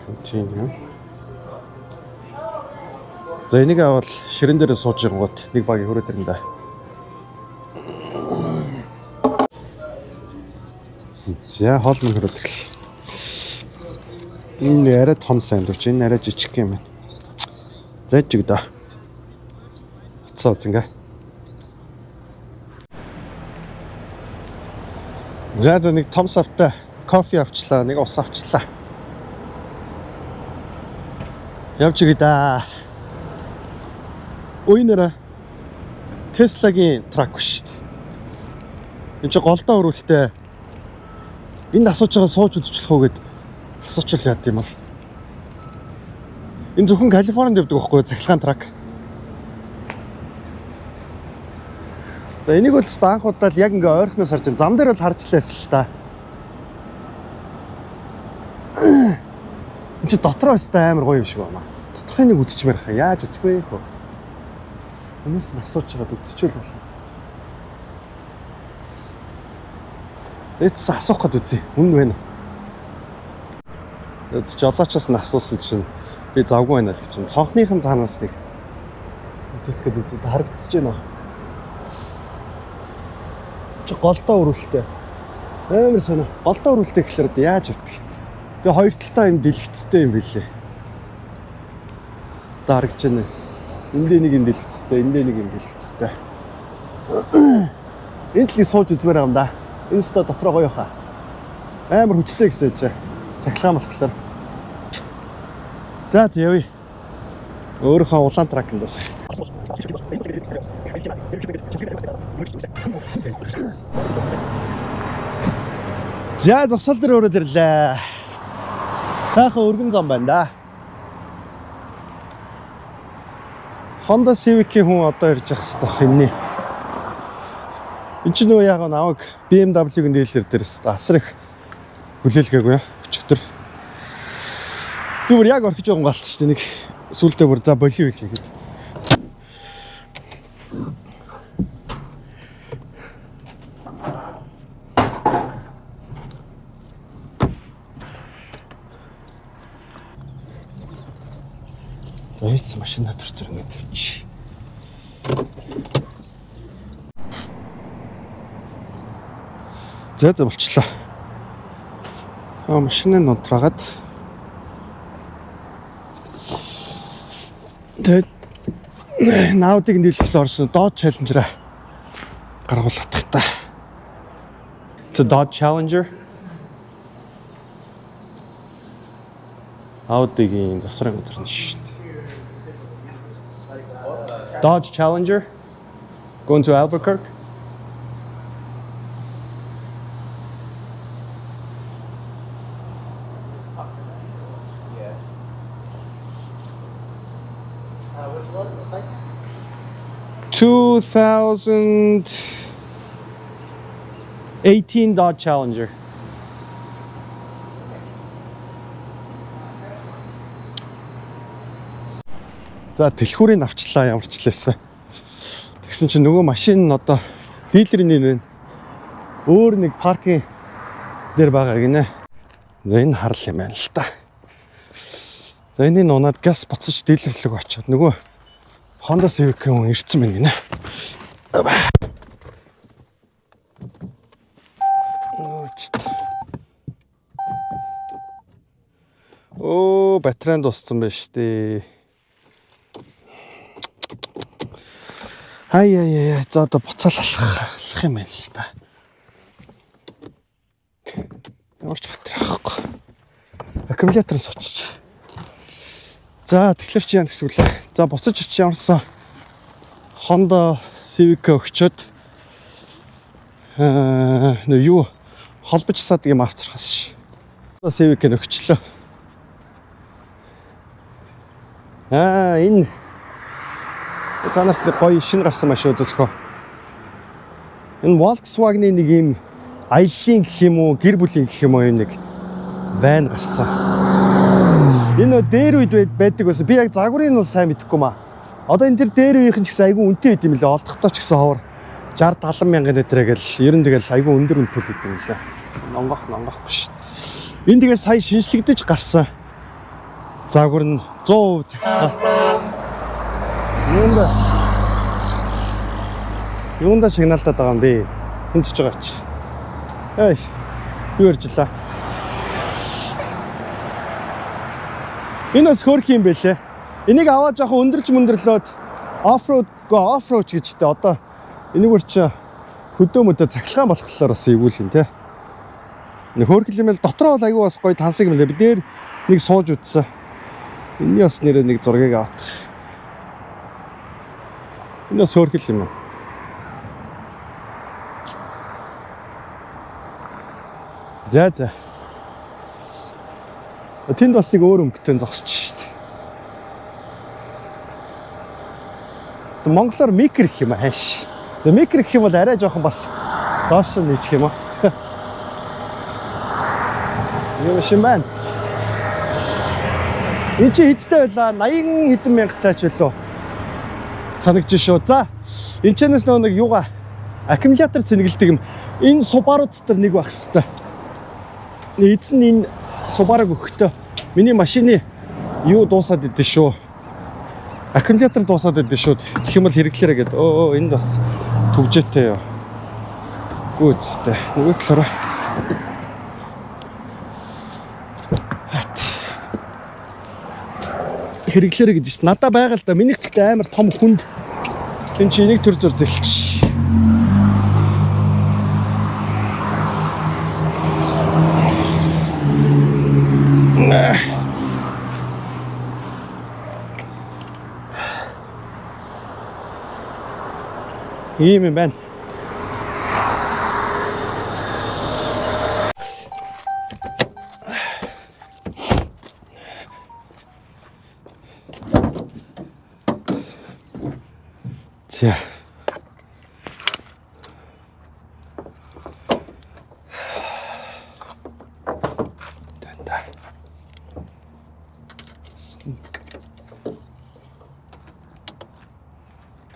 continue. За энийг аваад ширээн дээрээ сууж гингот нэг багийн хүрээд ирнэ да. За хоол мөн хүрээд ирлээ. Энэ арай том сандвич, энэ арай жижиг юм байна. За жиг да. Цаа зингээ. За нэг том савтай кофе авчлаа, нэг ус авчлаа. Явж игээ да. Ой нэрэ Tesla-гийн трак биш шүү дээ. Энд чи голдоо өрүүлтэй. Энд асууж байгаа сууж үдчихлэх үү гэд асуучвал яад юм бол. Энэ зөвхөн Калифорнид явдаг байхгүй цахилгаан трак. За энийг бол анх удаа л яг ингээ ойрхоноос харж зам дээр бол харж лээс л та. Энд чи дотроо өстэй амар гоё юм шиг байна. Доторхыг нэг үдчмээр хаа яаж үдчих вэ хөө. Энэс нь асууж байгаад үдчихвэл бол. Эцс асуух гээд үзье. Үнэн байна. Эцс жолоочоос нь асуусан чинь би завгүй байна л гэж чинь цонхныхын цаанаас нэг үзэх гээд үзээд харагдчихэж байна. Чи голдоо өрүүлтэй. Амар сонио. Голдоо өрүүлтэй гэхлээр яаж явдаг? Тэгээ хоёр талтай юм дэлгэцтэй юм билээ. Дарагч байна. Эндээ нэг юм дэлгэцтэй, эндээ нэг юм дэлгэцтэй. Энд л сууж үзмээр юм да. Энэ ста дотроо гоё хаа. Амар хүчтэй гэсэн чи. Цахилгаан болохоор. За явъя. Өөрийнхөө улаан тракендаас. За зогсоол дээр өрөөд ирлээ. Сайхан өргөн зам байна да. Honda Civic-ийн хүн одоо ирж явах хэрэгтэй хэмнээ. Энд чинь нөгөө яг наваг BMW-гийн дийлэр дээрс асар их хүлээлгээгүй өчигдөр. Би бүр яг орхиж байгаа галцсан шүү дээ нэг сүултээ бүр за болио хэлээ гэдэг. Эйц машина төртөр ингэж тавьчих. За болчлаа. Машины нутраагаад тэгээд наудыг нийлэл орсон Dodge Challenger гаргуулах та. It's a Dodge Challenger. Audi-гийн засварын газар нь шүү дээ. Dodge Challenger going to Albuquerque. Which one? Like 2018 Dodge Challenger. За дэлхүүрийг авчлаа ямар ч лээсэн. Тэгсэн чинь нөгөө машин нь одоо дилерийн нэр өөр нэг паркинг дээр байгаа гинэ. За энэ харал юм байна л та. За энийг унаад газ буцаж дилерлэг очиод нөгөө Honda Civic-ийн хүн ирсэн байна гинэ. Оо батарей дууссан байна штэ. Ай за одоо буцаалах юм байна л та. Ямарч батарей авахгүй. Аккумулятор сочиж. За тэгэхээр чи яа гэсэн үлээ. За буцаж очиж ямарсан Honda Civic өгчөөд нөө юу холбож саад юм авцрахаас ш. Honda Civic өгчлөө. Энэ танарт гоё шинэ гарсан машин үзүүлэхөө. Энэ Volkswagen-ийн нэг юм аяллаа гэх юм уу, гэр бүлийн гэх юм уу юм нэг ван гарсан. Энэ дээр үед байдаг байсан. Би яг загварыг нь сайн мэдэхгүй маа. Одоо энэ тэр дээр үеийнхэн ч гэсэн айгүй үнэтэй байд юм лээ. Олдохдоо ч гэсэн ховор 60-70 мянган нэтрэ гэл ер нь тэгэл айгүй өндөр үнэтэй байд юм лээ. Нонгох биш. Энэ тэгээ сая шинжлэгдэж гарсан загвар нь 100% захиалга. Юунда сигналдаад байгаа юм бэ? Хүндэж байгаа чи. Эй. Юу ярьжлаа? Энэ бас хөрх юм бэлээ. Энийг аваад жоохон өндөрлөд оффроуд гэжтэй. Одоо энийг үрч хөдөө цахилгаан болохлоор бас эвгүүл юм те. Нэг хөөрхлэмэл дотроо бол айгүй бас гоё тансаг юм лээ. Би дээр нэг сууж үтсэн. Энийн бас нэрээ нэг зургийг авах. Энэ бас хөөрхл юм. За. Тэнд бас нэг өөр өнгөтэй зогсож шүү дээ. Монголоор микро гэх юм ааш. За микро гэх юм бол арай жоохон бас доош нь ичх юм аа. Юу шин байна? Энд чи хэдтэй байлаа? 80 хэдэн мянгаттай ч үлээ. Санагч шүү. За энэ чэнэс нэг юугаа аккумулятор цэнгэлдэг юм. Энэ Subaru дотор нэг байх хэвээр. Эзэн энэ Subaru-г өгөхдөө миний машины юу дуусаад идэв шүү. Аккумулятор дуусаад идэв шүү. Тэгэх юм бол хэрэглээрэ гээд энд бас түгжээтэй юу. Гүцтэй. Нөгөө талаараа. Хэрэглээрэ гэж чинь надаа байгаа л да. Минийх гэхдээ амар том хүнд. Энд чи энийг төр зур зэлч. Ийм юм байна. За. Тэнда.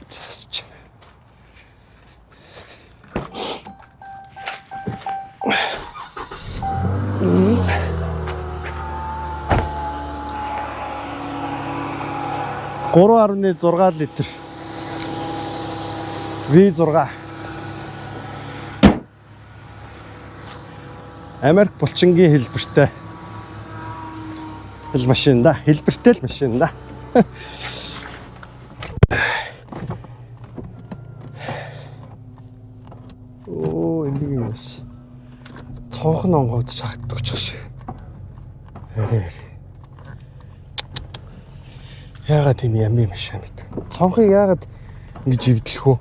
Засч. Гурван 3.6 литр. V6. Америк булчингийн хэлбэртэй хэл машин да. Хэлбэртэй л машин да. Энийг юм бас. Цонхон онгоодч хагддаг ч шиг. Ярэ. Яагаад тийм ями машин мэд. Цонхыг яагаад ингэж ивдлэх үү?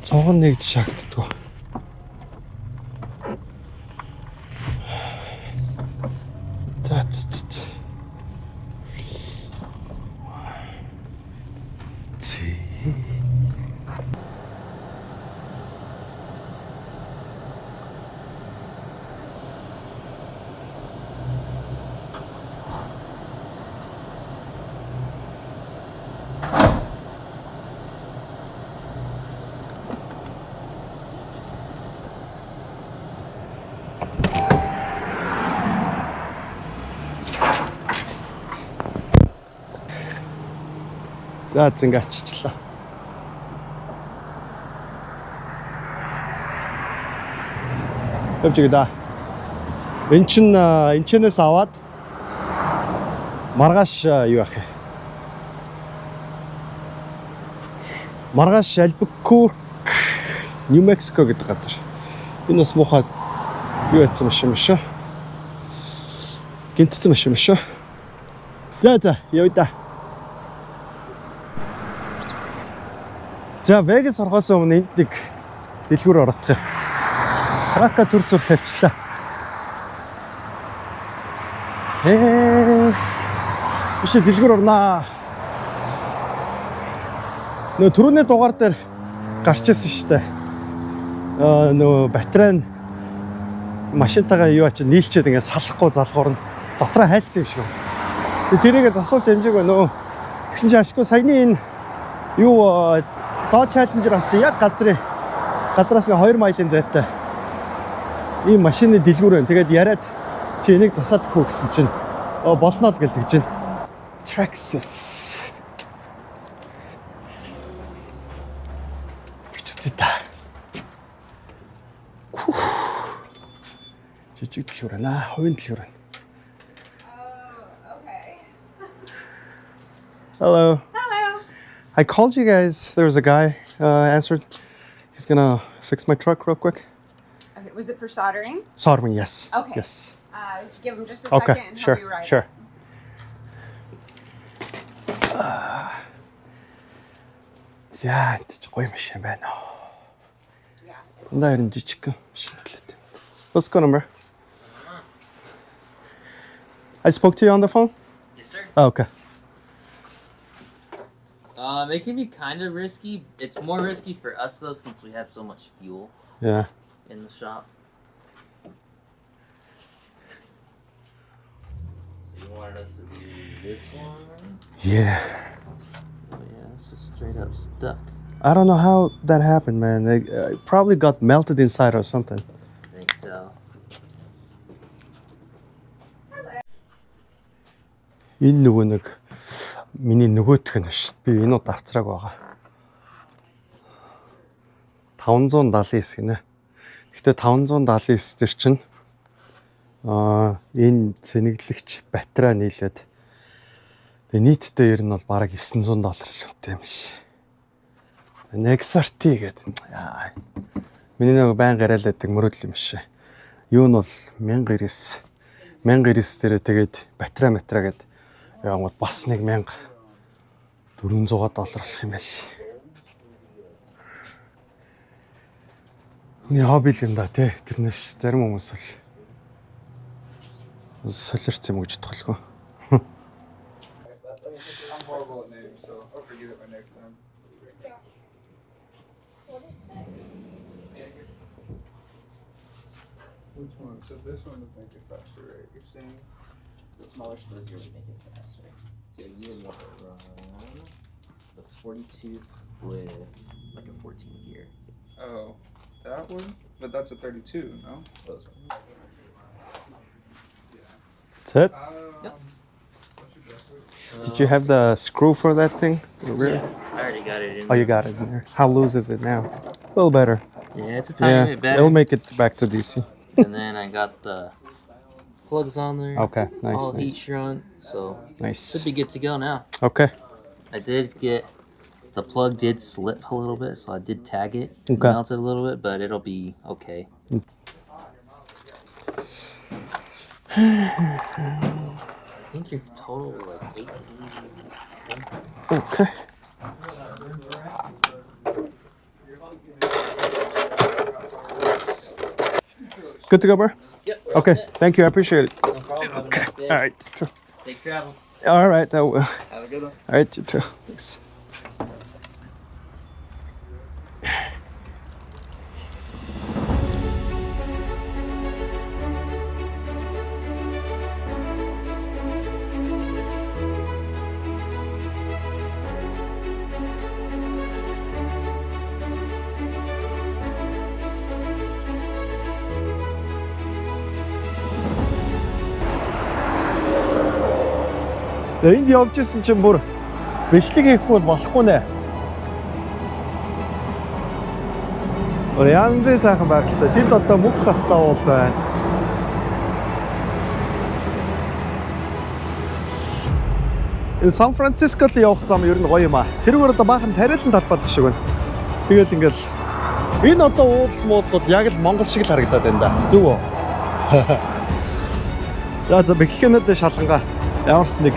Цонхон нэгдэж хагддаг. За зингээ аччлаа. Явж игээ да. Энчнээс аваад маргааш юу ах вэ? Маргааш Альбукерк, Нью Мексико гэдэг газар. Энэ бас муухай юу яцсан машин биш үү? Гинтсэн машин биш үү? За явъя да. За Вегас орохоос өмнө энд нэг дэлгүүр ороцгоо. Трака төр зур тавьчлаа. Биш дэлгүүр орнаа. Нөө түрүүний дугаар дээр гарч ирсэн шүү дээ. Нөө батарей машинтайгаа юу ачаа нийлчээд ингээд салахгүй залгуурна. Дотроо хайлцсан юм шиг. Тэрийгээ засуулж амжиг нөө Тэгсэн чинь ашгүй саяны энэ юу Dodge Challenger авсан яг газраас нэг 2 милийн зайтай. Ийм машины дэлгүүр байна. Тэгээд яриад чи энийг засаад өгөх гэсэн чинь болно л гэж байна. Traxxas. Бичүцээ. Жижиг дэлгүүр байна. Хувийн дэлгүүр байна. Hello. Hello. I called you guys. There was a guy answered. He's gonna fix my truck real quick. Okay, was it for soldering? Soldering, yes. Okay. Yes. Give him just a Okay. second and Sure. he'll be right. Sure. За, энэ гоё машин байна. Yeah. Дандаа ер нь жижиг машин хэлээд. What's the number? I spoke to you on the phone? Yes, sir. Oh, okay. It can be kind of risky. It's more risky for us though, since we have so much fuel Yeah. in the shop. So you wanted us to do this one? Yeah. Oh yeah, it's just straight up stuck. I don't know how that happened, man. They probably got melted inside or something. I think so. Энэ нөгөө нэг миний нөгөөх нь ш. Би энэ удаа авцрааг байгаа. 579 гинэ. Гэхдээ 579 төр чинь энэ цэнэглэгч батарей нийлээд тэгээ нийтдээ ер нь бол бараг $900 л үнэтэй юм шиг. Nexarty гэдэг. Миний нэг байн гараалаадаг мөрөдөл юм шиг. Юу нь бол 1099 дээрээ тэгээд батарей гэдэг яамд бас нэг $1400 болох юм байл. Ни хобби юм да тий. Тэрнээс зарим хүмүүс бол солирч юм гэж бодхолгүй. I'm horrible at names, so I'll forget it by next time. Which one? So this one would make it faster, right? You're saying? The smaller spurs here would make it faster. So you would want to run the 42 with like a 14 gear. Oh, that one? But that's a 32, no? Those ones. That's it? Yep. Did you have the screw for that thing? The rear? Yeah, I already got it in. Oh, you got it in there. How loose is it now? A little better. Yeah, it's a tiny bit better. It'll make it back to DC. And then I got the plugs on there. Okay, nice, All heat nice. shrunk, so should Nice. be good to go now. Okay. I did get the plug did slip a little bit, so I did tag it, Okay. melted a little bit, but it'll be okay. I think your total was like 18. Okay. Good to go, bro? Yep. Okay. Thank you. I appreciate it. No problem. Have a Okay. nice day. All right. Safe travel. All right. I will. Have a good one. All right. You too. Thanks. За энд явж исэн чинь бүр бичлэг хийхгүй бол болохгүй нэ. Ор янзын сайхан байх л та. Тэнд одоо мөг цастай уул байна. Энэ Сан Францискод явах зам ер нь гоё юм аа. Тэрүүгээр одоо баахан тариалан талбайлах шиг байна. Тэгэл ингээл энэ одоо уул муул бол яг л Монгол шиг л харагдаад байна да. Зүг үү? За бэхлэнэд шалгангаа ямарс нэг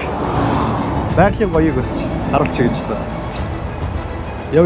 байгалийн гоёг бас харуулж гэж та. Яв.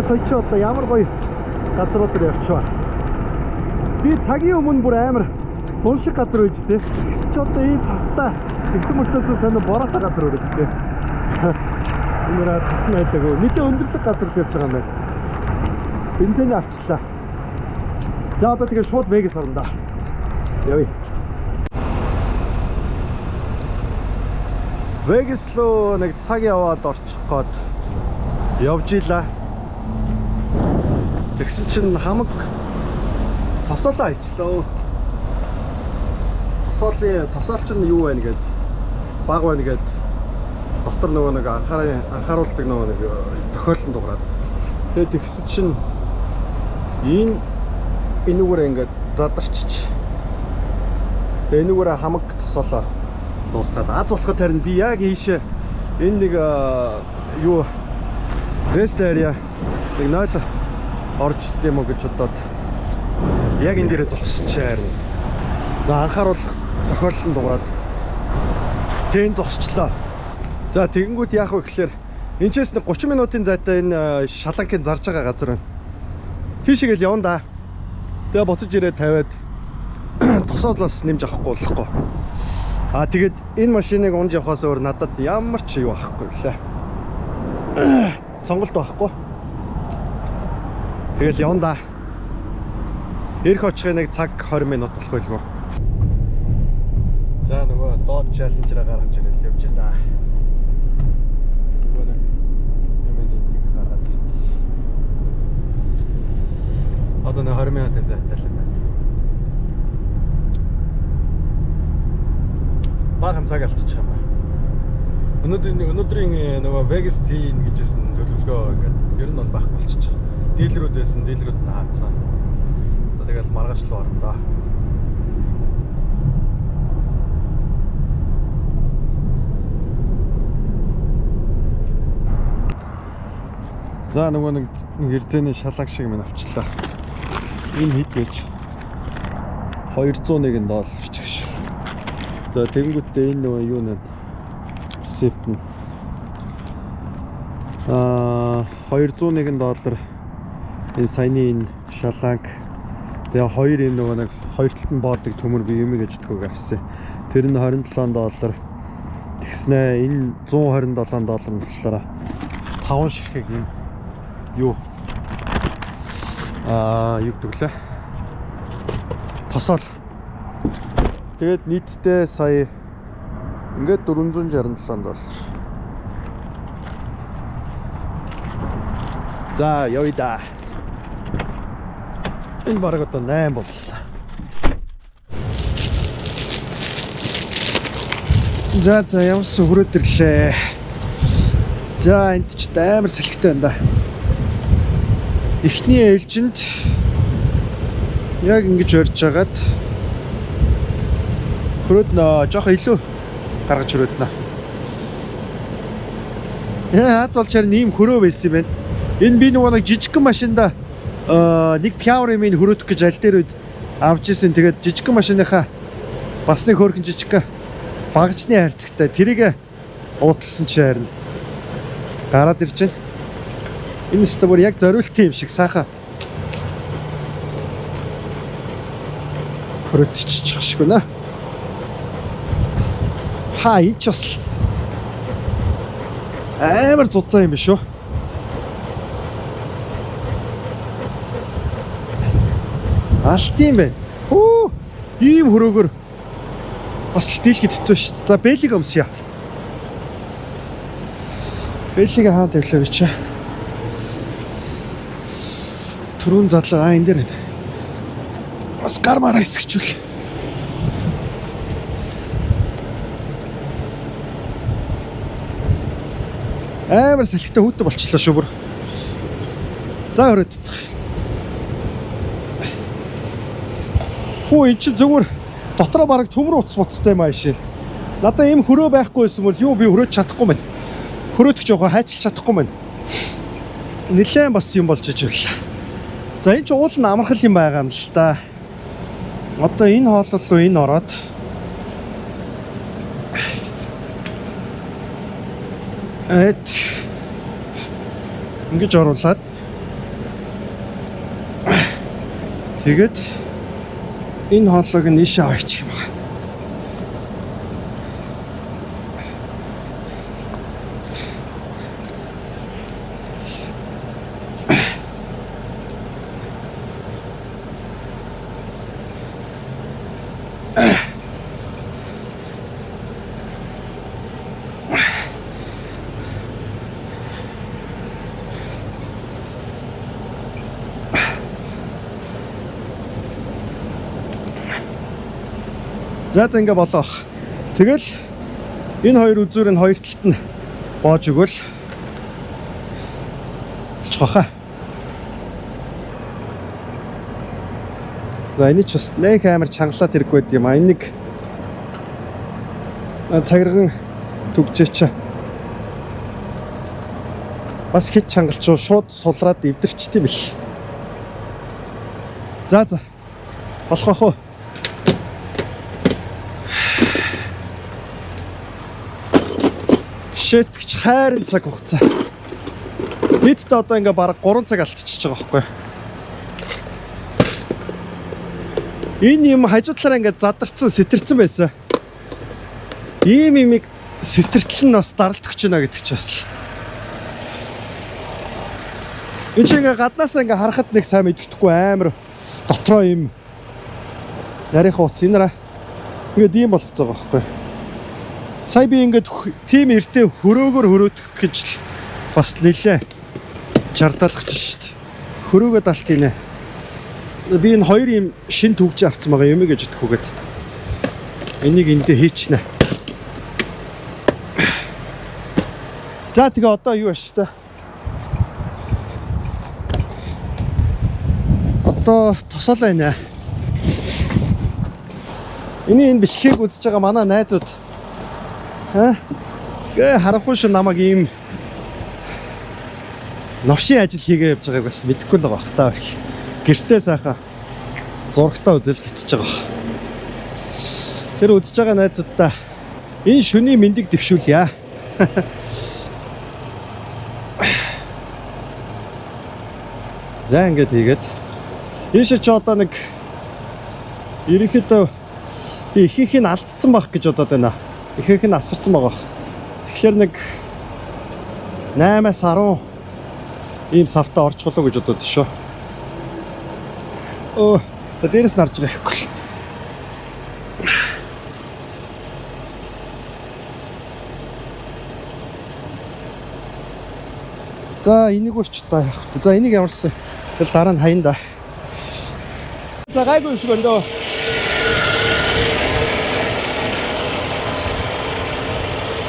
сая чи одоо ямар гоё газрууд руу явчихваа. Би цагийн өмнө бүр амар зун шиг газар үйжсэн. Тэгс чи одоо ийм цастай тэгсэн мөртлөөс сонио бороотой газар өрөөдтэй. Энэрээ цас найдаагүй. Нийтээ өндөрлөг газар явж байгаа юм байна. Бензин авчлаа. За одоо тэгээ шууд Вегас орно да. Явъя. Вегас руу нэг цаг яваад орчих гээд явж илаа. Тэгсэн чинь хамаг тосоолоо хийчлээ. Тосоол чинь юу байна гэд баг байна гэд дотор нөгөө нэг анхааруулдаг нөгөө нэг тохиолдол дуурайд. Тэгээд тэгсэн чинь энүүгээр ингээд задарчиж. Тэгээд энүүгээр хамаг тосоолоо дуусгаад аз болоход харин би яг ийшээ энэ нэг юу rest area нэг нойл орж идэм үү гэж бодоод яг энэ дээрээ зогсчихээ харин. Анхааруулах тохиолдол дуурайд тэн зогсчлоо. За тэгэнгүүт яах вэ гэхээр энэчээс нэг 30 минутын зайтай энэ шаланкын зарж байгаа газар байна. Тийшээгээл явна да. Тэгээ буцаж ирээд тавиад тосоолоос нэмж авахгүй болохгүй. Тэгээд энэ машиныг унж явахаас өөр надад ямар ч юу авахгүй лээ. Сонголт байхгүй. Тэгэл явна да. Ирэх очихын нэг цаг 20 минут болох байлгүй. За нөгөө доод челленжераа гаргаж ирээд явж байна. Нөгөө нэг юмэнийг гаргаж ирсэн. Одоо нэг 20 минутын зайтай л байна. Баахан цаг алдчих юм байна. Өнөөдрийн нөгөө Vegas Teen гэжсэн төлөвлөгөө ингээд ер нь бол байхгүй болчихж байгаа. Дийлрүүд байсан, дийлрүүд нь хаацсан. Одоо тэгэл маргааш руу орно доо. За нөгөө нэг хэрзээний шалаг шиг минь авчлаа. Энэ хэд гэж $201 ч гэж. За тэгэнгүүтээ энэ нөгөө юу нэ ресепт нь $201 энэ саяны энэ шаланг тэгээ хоёр энэ нөгөө нэг хоёр талд нь боодог төмөр би юм гэж төгөө авсан. Тэр нь $27 тэгснэ энэ $127 нь болохоор 5 ширхэг юм юу юу гэвэл тосоол. Тэгээд нийтдээ сая ингээд $467. За явъя да. Энэ бараг одоо 8 боллоо. За ямарсан хүрээд ирлээ. За энд ч амар салхитай байна да. Эхний ээлжинд яг ингэж орж агаад хөрөөднө жоох илүү гаргаж хөрөөднө. Аз бол чар нэм хөрөө байсан юм байна. Энэ би нөгөө нэг жижигхэн машинда нэг пиаврын минь хөрөөдөх гэж аль дээр үед авч ирсэн. Тэгээд жижигхэн машиныхаа бас нэг хөөрхөн жижигхэн багжны хайрцагтай тэрийг уутлсан чи харин гараад ирж байна. Энэ стабор яг зориултын юм шиг сайхан хөрөөдчих шиг байна. Энэ ч бас амар зузаан юм биш үү? Алт юм байна. Ийм хөрөөгөр бас л дийлхэд хэцүү шүү дээ. За бэлиг өмсөё. Бэлиг хаан тавилаа бичээ. Түрүүн задлага энэ дээр байна. Бас гармаараа хэсэгчүүл. Амар салхитай хүүтэ болчихлоо шүү бүр. За хөрөөд. Эн чинь зөвхөн дотроо бараг төмөр утас моцтой маашин. Надаа ийм хөрөө байхгүй байсан бол юу би хөрөөж чадахгүй мэн. Хөрөөдөх жоохоо хайчилж чадахгүй мэн. Нилээн бас юм болж ижил. За энэ ч уул нь амархал юм байгаа юм л та. Одоо энэ хоолол руу энэ ороод ингэж оруулаад Тэгээд энэ хоолойг нь ийшээ ойчих юм байна. За ингээ болоо. Тэгэл энэ хоёр үзүүрийн хоёр талд нь боож өгвөл болчих واخа. За энэ ч бас нэг амар чангалаад хэрэггүй байд юм а. Энийг цагирган түгжээч. Бас хит чангалч шууд сулраад эвдэрчтэй бил. За болох واخ уу. Шитгэж хайрын цаг хугацаа. Нийтдээ одоо ингээ бараг 3 цаг алдчихж байгаа байхгүй. Энэ юм хажуу талаараа ингээ задарсан, сэтэрсэн байсан. Ийм имийг сэтэртэл нь бас даралт өгч байна гэдэг ч бас. Энд чинь ингээ гаднаасаа ингээ харахад нэг сайн мэддэхгүй амар дотроо юм нарийн хууц энэрэ ингээд ийм болгоцоо байгаа байхгүй. Сая би ингээд тим эртээ хөрөөгөр хөрөөдөх гэж л бас нэлээ жардалгаж шít. Хөрөөгөө далт гинэ. Би энэ хоёр юм шин түгж авцсан байгаа юм гэж өгөхөгээд. Энийг эндээ хийчихнэ. За тэгээ одоо юу ааш та? Одоо тосоолаа нэ. Энэ бичлэгийг үзэж байгаа манай найзууд гээ харахгүй шүү намайг ийм новшийн ажил хийгээ явж байгааг бас мэдэхгүй л байгаа бах та их. Гэртээ сайхан зурагтаа үзэл хитэж байгаа. Тэр үзэж байгаа найзуудаа энэ шөнийн мэндийг дэвшүүлье. За ингээд хийгээд ийшээ ч одоо нэг ерөнхийдөө би ихэнх нь алдсан байх гэж бодоод байна. Ихэнх нь асгарсан байгаа. Тэгэхээр нэг 8-аас 10 ийм савтаа орчголоо гэж бодоод шүү. Оо, дээрээс нарж байгаа ихгүй. За энийг урч та яах вэ? За энийг ямарсан. Тэгэл дараа нь хаян да. За гайгүй юм шиг өндөө.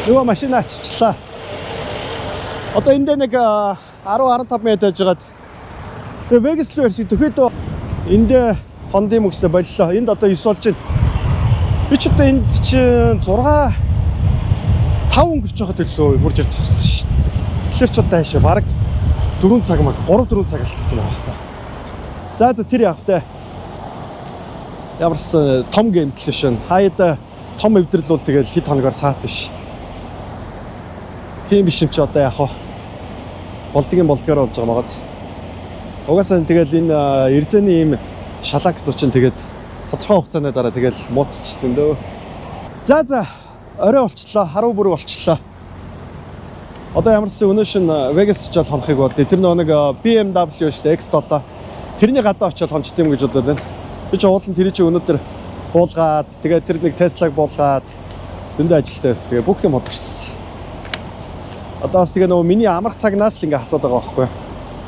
Нөгөө машина аччихлаа. Одоо эндээ нэг 10-15 минут яжгаад тэгээ Vegas руу ирсэн. Тэгэхэд эндээ хондын мөксөө боллоо. Энд одоо 9 болж байна. Би ч одоо энд чинь 6 5 өнгөрч байхад төлөө хурж ирж зогссон шүү дээ. Тэгэхээр ч одоо хаашаа бараг 4 цаг маа 3-4 цаг алдчихсан байгаа байхгүй. За тэр явахтай. Ямарс том геймплей шин. Хаяада том эвдрэл бол тэгэл хэд хоногоор саат шүү дээ. Тийм биш юм чи одоо яах вэ? Болдгийн болдгоор болж байгаа магааз. Угаасаа тэгэл энэ эрзэний ийм шалаг дучин тэгээд тодорхой хугацааны дараа тэгэл мууцчихдээ дөө. За орой болчлоо, харуу бүр болчлоо. Одоо ямарсан өнөө шин Vegas ч бол хонохыг бод. Тэр нэг BMW шүү дээ X7. Тэрний гадаа очиод хончт юм гэж бодоод байна. Би ч уулын тэр чинь өнөөдөр буулгаад тэгээд тэр нэг Tesla-г буулгаад зөндөө ажилтаа байсан. Тэгээд бүх юм одорсон. Одоо бас тэгээ нөгөө миний амрах цагнаас л ингээ хасаад байгаа байхгүй.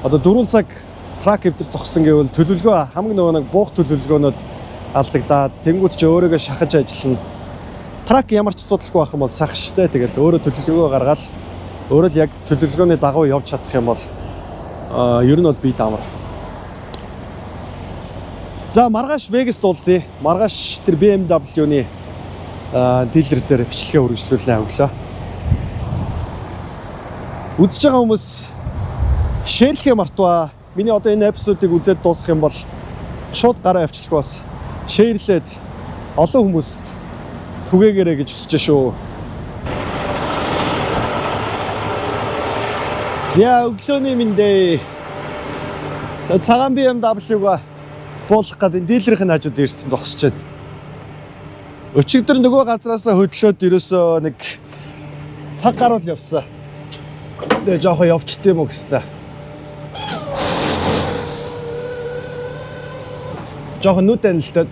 Одоо 4 цаг трак эвдэр зогссон гэвэл төлөвлөгөө хамгийн нөгөө нэг буух төлөвлөгөөнөд алдагдаад тэнгууд ч өөрөөгөө шахаж ажиллана. Трак ямар ч асуудалгүй байх юм бол сах штэ. Тэгэл өөрөө төлөвлөгөө гаргаад өөрөө л яг төлөвлөгөөний дагуу явж чадах юм бол ер нь бол би таамар. За маргааш Vegas дуулзъя. Маргааш тэр BMW-ний дилер дээр бичлэгээ үргэлжлүүлнэ өглөө. Үзэж байгаа хүмүүс шеэрлэхээ мартваа. Миний одоо энэ эпизодыг үзээд дуусгах юм бол шууд гараа авчлах бас шеэрлээд олон хүмүүст түгээгээрэй гэж хүсэж шүү. За өглөөний мэндэ. Цагаан BMW-га буулгах гэдэг дийлэрийн хажууд ирсэн зогсож байна. Өчигдөр нөгөө газараасаа хөдлөөд ерөөсөө нэг цаг гаруул явсан. Тэгээ жоохон явчт юм уу гэстэй. Жоохон нүд анилтад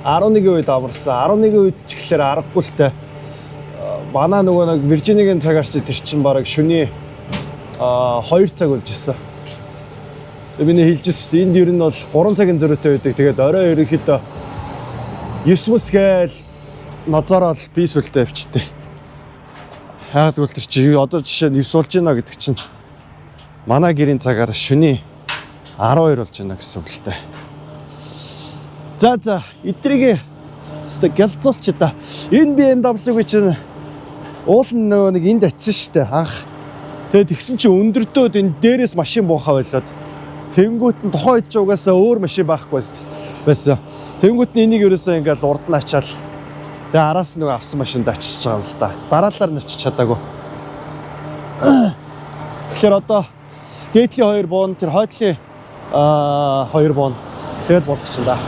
11 үед амарсан. 11 үед ч гэхэлэр аргагүй л те. Манай нөгөө нэг Виржинигийн цагаарч тэр чинь бараг шөнийн 2 цаг болж исэн. Миний хэлжсэн чинь энд ер нь бол 3 цагийн зөрүүтэй байдаг. Тэгээд орой ерөнхийдөө 9 мөс гээл ноцорол бийсүүлтэй авчихдээ. Яагаад гэвэл тэр чи одоо жишээ нь 9 болж байна гэдэг чинь манай гэрийн цагаар шөнийн 12 болж байна гэсэн үг л дээ. За эдрийг өстө гэлцуулч та. Энэ BMW-г чинь уул нь нөгөө нэг энд атсан шүү дээ анх. Тэгээд тэгсэн чинь өндөртөөд энэ дээрээс машин буухаа болоод тэнгуут нь тухайн үед ч угаасаа өөр машин байхгүй байсан. Тэнгуут нь энийг ерөөсөө ингээл урд нь ачаал. Тэгээ араас нөгөө авсан машинд очиж байгаа юм л да. Дараалал нь очиж чадаагүй. Тэгэхээр одоо дээдлийн 2 буун тэр хойдлын 2 буун тэгээд болгочихно да.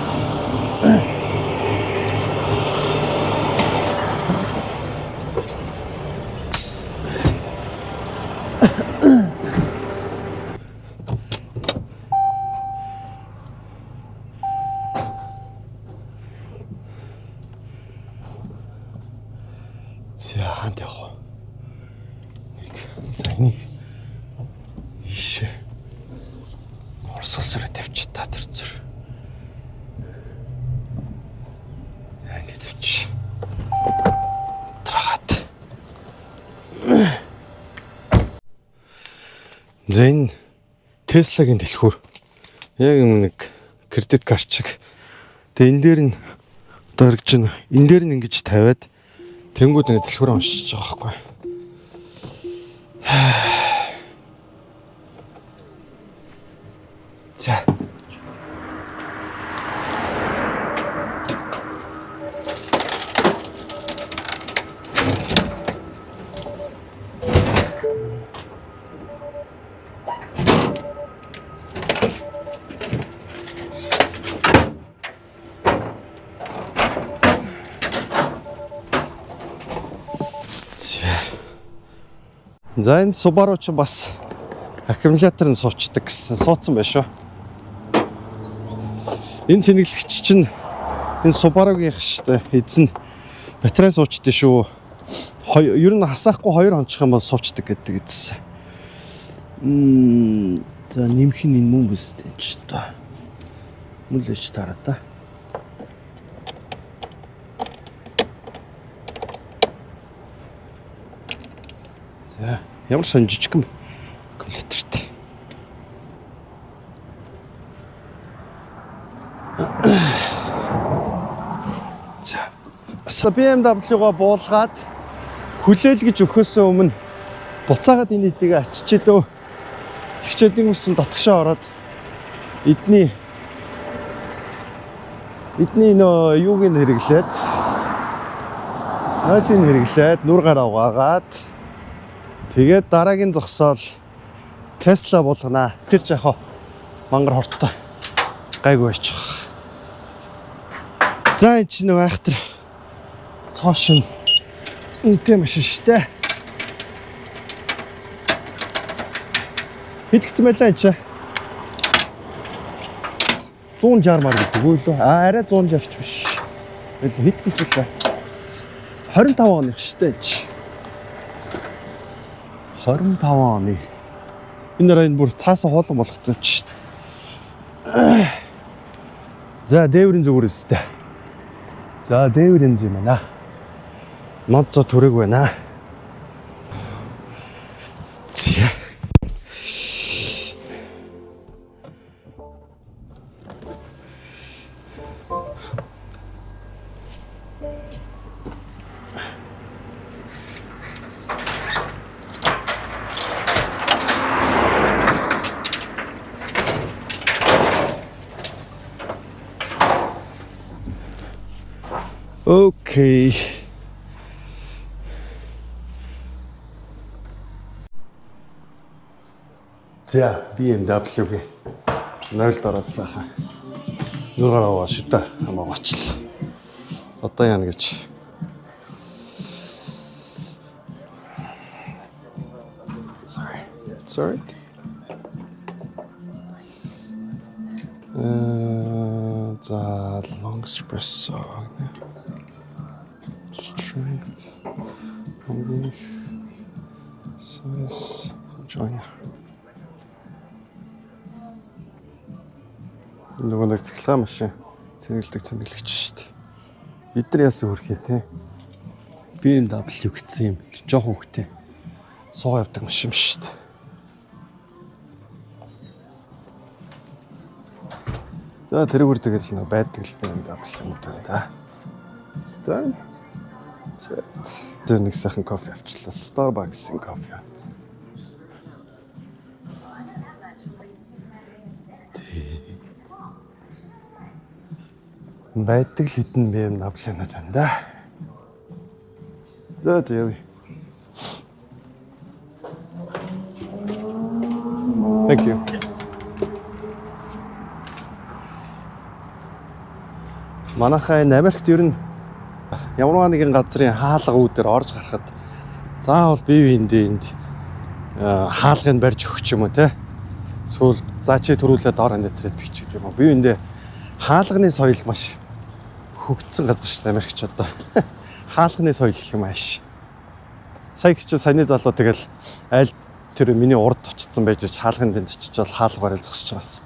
За хаант явах вэ? За энийг ийшээ орсолсороо тавьчих та тэр зүр. Яагаад тавьчих? Трахат. За энэ Tesla-гийн дэлхүүр яг нэг кредит карт шиг. Тэгээ энэ дээр нь одоо хэрэгж байна. Энэ дээр нь ингэж тавиад тэнгууд нэг дэлгүүрээ уншиж байгаа байхгүй. За. За энэ Subaru ч бас аккумулятор нь суучдаг гэсэн суудсан байх шүү. Энэ цэнэглэгч чинь энэ Subaru-гийн штэ эзэн батарей суучдаг шүү. Ер нь хасаахгүй 2 хончих юм бол суучдаг гэдэг эзэн. За нэмэх нь энэ мөн биз дээ ч та. Мүлээч тараа та. За ямар сон жижигхэн аккумулятортэй. За BMW-гоо буулгаад хүлээл гэж өгөхөөс өмнө буцаагаад энэ эдийг аччихээ. Тэгчээд нэг юмсан дотгошоо ороод эдний нөө юуг нь хэрэглээд ойлыг хэрэглээд нүр гараа угаагаад тэгээд дараагийн зогсоол Tesla болгонаа. Тэр ч яхаа мангар хортой гайгүй очих. За энэ чинь нөгөө айхтар цоошин үнэтэй машин штэ. Хэд гисэн байлаа энэ чинь? 160 мар гэдэг үү лөө? Арай 160 ч биш. Хэд гэж байлаа? 25 оных штэ энэ чинь. 25 оны. Энэ райн бүр цаасаа хоолон болгодог ч. За дээврийн зүгээр өстэй. За дээврийн зэм байна. Монцо түрэг байна. Зя. Окей. За BMW-гийн 0-д ороод сайхан. 누가라 와 쉽다. 한번 watch. 어떤 하는 거지? Sorry. It's alright. 자, long espresso. Strength. Size. Join. Нөгөө нэг цэглэгээ машин цэнгэлэгч шүү дээ. Бид нар яасан хөрхий те. BMW гэсэн юм. Жохон хөвгтэй. Суугаа явдаг машин шүү дээ. За тэрүүгээр тэгэл нэг байдаг л BMW юм да. Стэн. Тэр нэг сайхан кофе авчлаа. Starbucks-ийн кофе. Байдаг л хитэн BMW байна да. За явъя. Thank you. Манайхаа энэ Америкт ер нь ямар нэгэн газрын хаалга үүдээр орж гарахад заавал бие биендээ энд хаалгыг барьж өгч юм уу те. Сүүл за чи төрүүлээд ор энэ төр идэх ч гэдэг юм уу. Бие биендээ хаалганы соёл маш хөгжсөн газар шүү дээ Америкч одоо. Хаалганы соёл гэх юм ааш. Сая чи саяны залуу тэгэл аль тэр миний урд очсон байж хаалганд энд очичоод хаалга барил зогсож байгаа шүү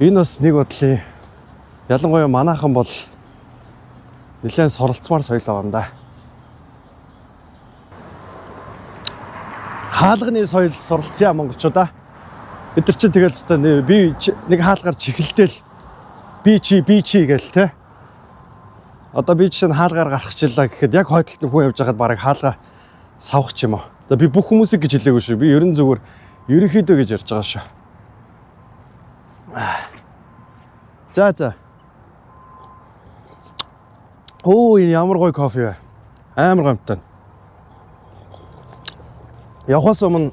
дээ. Энэ бас нэг бодлын ялангуяа манайхан бол нэлээд суралцмаар соёл байгаа юм да. Хаалганы соёл суралцъя монголчуудаа. Бид нар чинь тэгэл хэвээр би нэг хаалгаар чихэлтэл би чи гээл те. Одоо би чинь хаалгаар гарахчлаа гэхэд яг хойдолт нь хүн явж байгаад бараг хаалгаа савах ч юм уу. Одоо би бүх хүмүүсийг гэж хэлээгүй шүү. Би ерөн зүгээр ерөнхийдөө гэж ярьж байгаа шүү. За. Оо энэ ямар гоё кофе вэ? Амар гомтой. Явахаас өмнө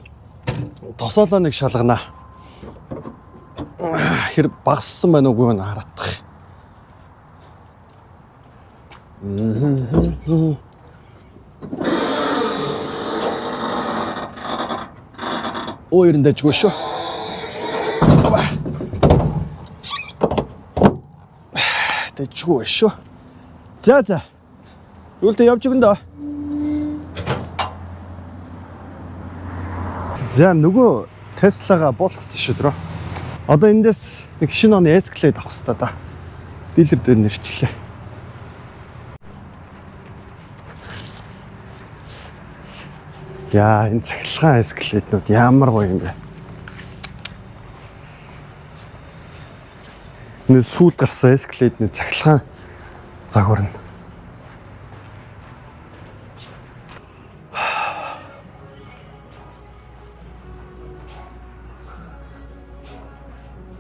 тосоолоо нэг шалганаа. Хэр багассан байна уугүй нь хараадах. Оо ерэн дэжгүй шүү. Дэжгүй шүү. За. Юултаа явж өгөн дөө. За нөгөө Tesla-га болгоц шүдрөө. Одоо эндээс нэг шинэ оны Escalade авах хэрэгтэй да. Дилер дээр нэрчлээ. Яа, энэ цахилгаан Escalade-нууд ямар гоё юм бэ? Энэ сүүл гарсан Escalade-ны цахилгаан загвар нь.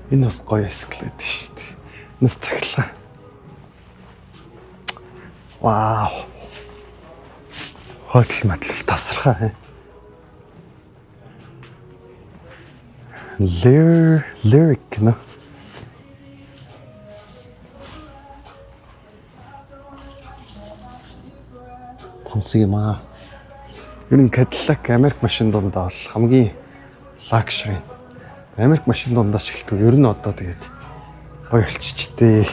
Энэ бас гоё Escalade шүү дээ. Нас цахилгаан. Вау. Хотлол матлал тасархаа. Lyric нэ. Тансаг юм аа. Ер нь Cadillac Америк машин дундаа бол хамгийн luxury. Америк машин дундаа ч гэлтгүй ер нь одоо тэгээд гоё болчихжээ.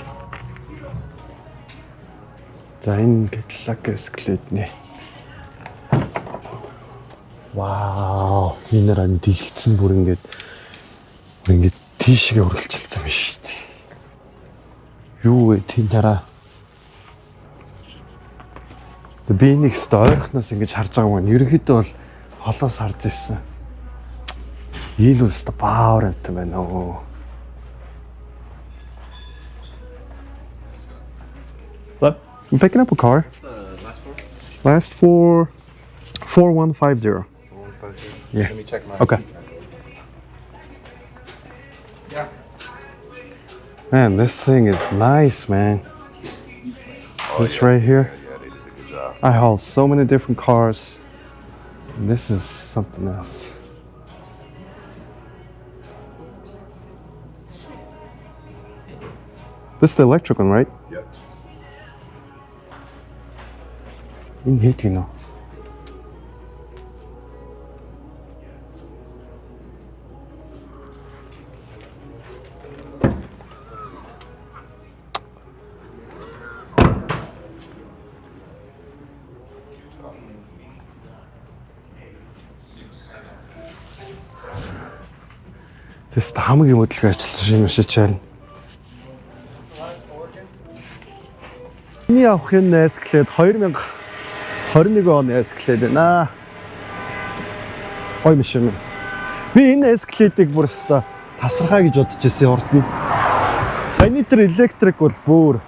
За энэ Cadillac Escalade-ний. Вау, энэ ран дэлгэцэн бүр ингээд тийшээ өргөлжилсэн юм шүү дээ. Юу вэ тийм дараа. Би нэг ч ойрхоноос ингэж харж байгаа юм. Ерөнхийдөө бол холоос харж ирсэн. Энэ үстэ баавар юм байна оо. What? I'm picking up a car. Last four. 4150. Yeah. Let me check my. Okay. Yeah. Man, this thing is nice, man. This right here. Yeah, they did a good job. I haul so many different cars. And this is something else. This is the electric one, right? Yep. Энэ хэд гинэ? Тэс хамгийн хөдөлгөөн ажилласан юм шиг байна. Миний авах энэ Escalade 2021 оны Escalade байна. Ой машин. Би энэ Escalade-ыг бүр өстө тасархаа гэж бодож байсан урд нь. Саяны тэр electric бол бүр.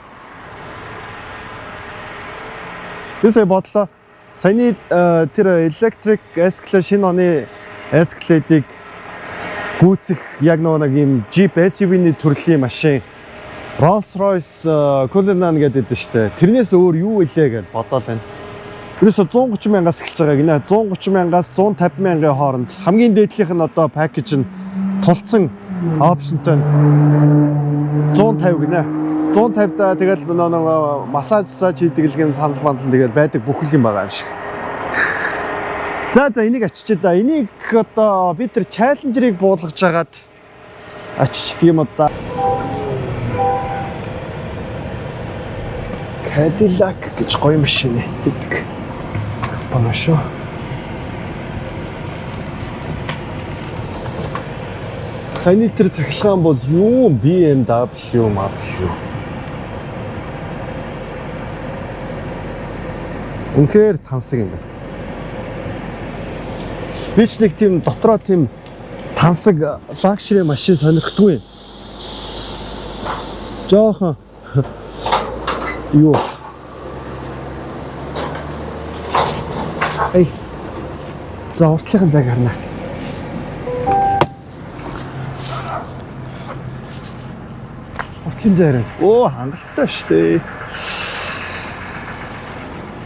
Би сая бодлоо. Саяны тэр electric Escalade шинэ оны Escalade-ыг гүйцэх яг нэг юм Jeep SUV-ний төрлийн машин Rolls-Royce Cullinan гэдэг дээ шүү дээ. Тэрнээс өөр юу илээ гэж бодоол байна. Ерөөсө 130 мянгаас эхэлж байгаа гинэ. 130 мянгаас 150 мянган хооронд хамгийн дээдлийнх нь одоо пакэж нь тулцсан опшнтой 150 гинэ. 150-да тэгэл нэг массаж хийдэг л гэн санал бандлан тэгэл байдаг бүхэл юм байгаа юм шиг. За энийг ачиж да. Энийг одоо бид тэр Challenger-ыг буулгаж хагаад ачиж тийм одоо Cadillac гэж гоё машин гэдэг. Бана шүү. Саяны тэр цахилгаан бол юу BMW мабл. Үнэхээр тансаг юм байна. Би ч нэг тийм дотроо тийм тансаг luxury машин сонирхдаггүй. Жохон юу. Эй. За уртлахын цаг харна. Уртлын зайр. Оо, хангалттай шүү дээ.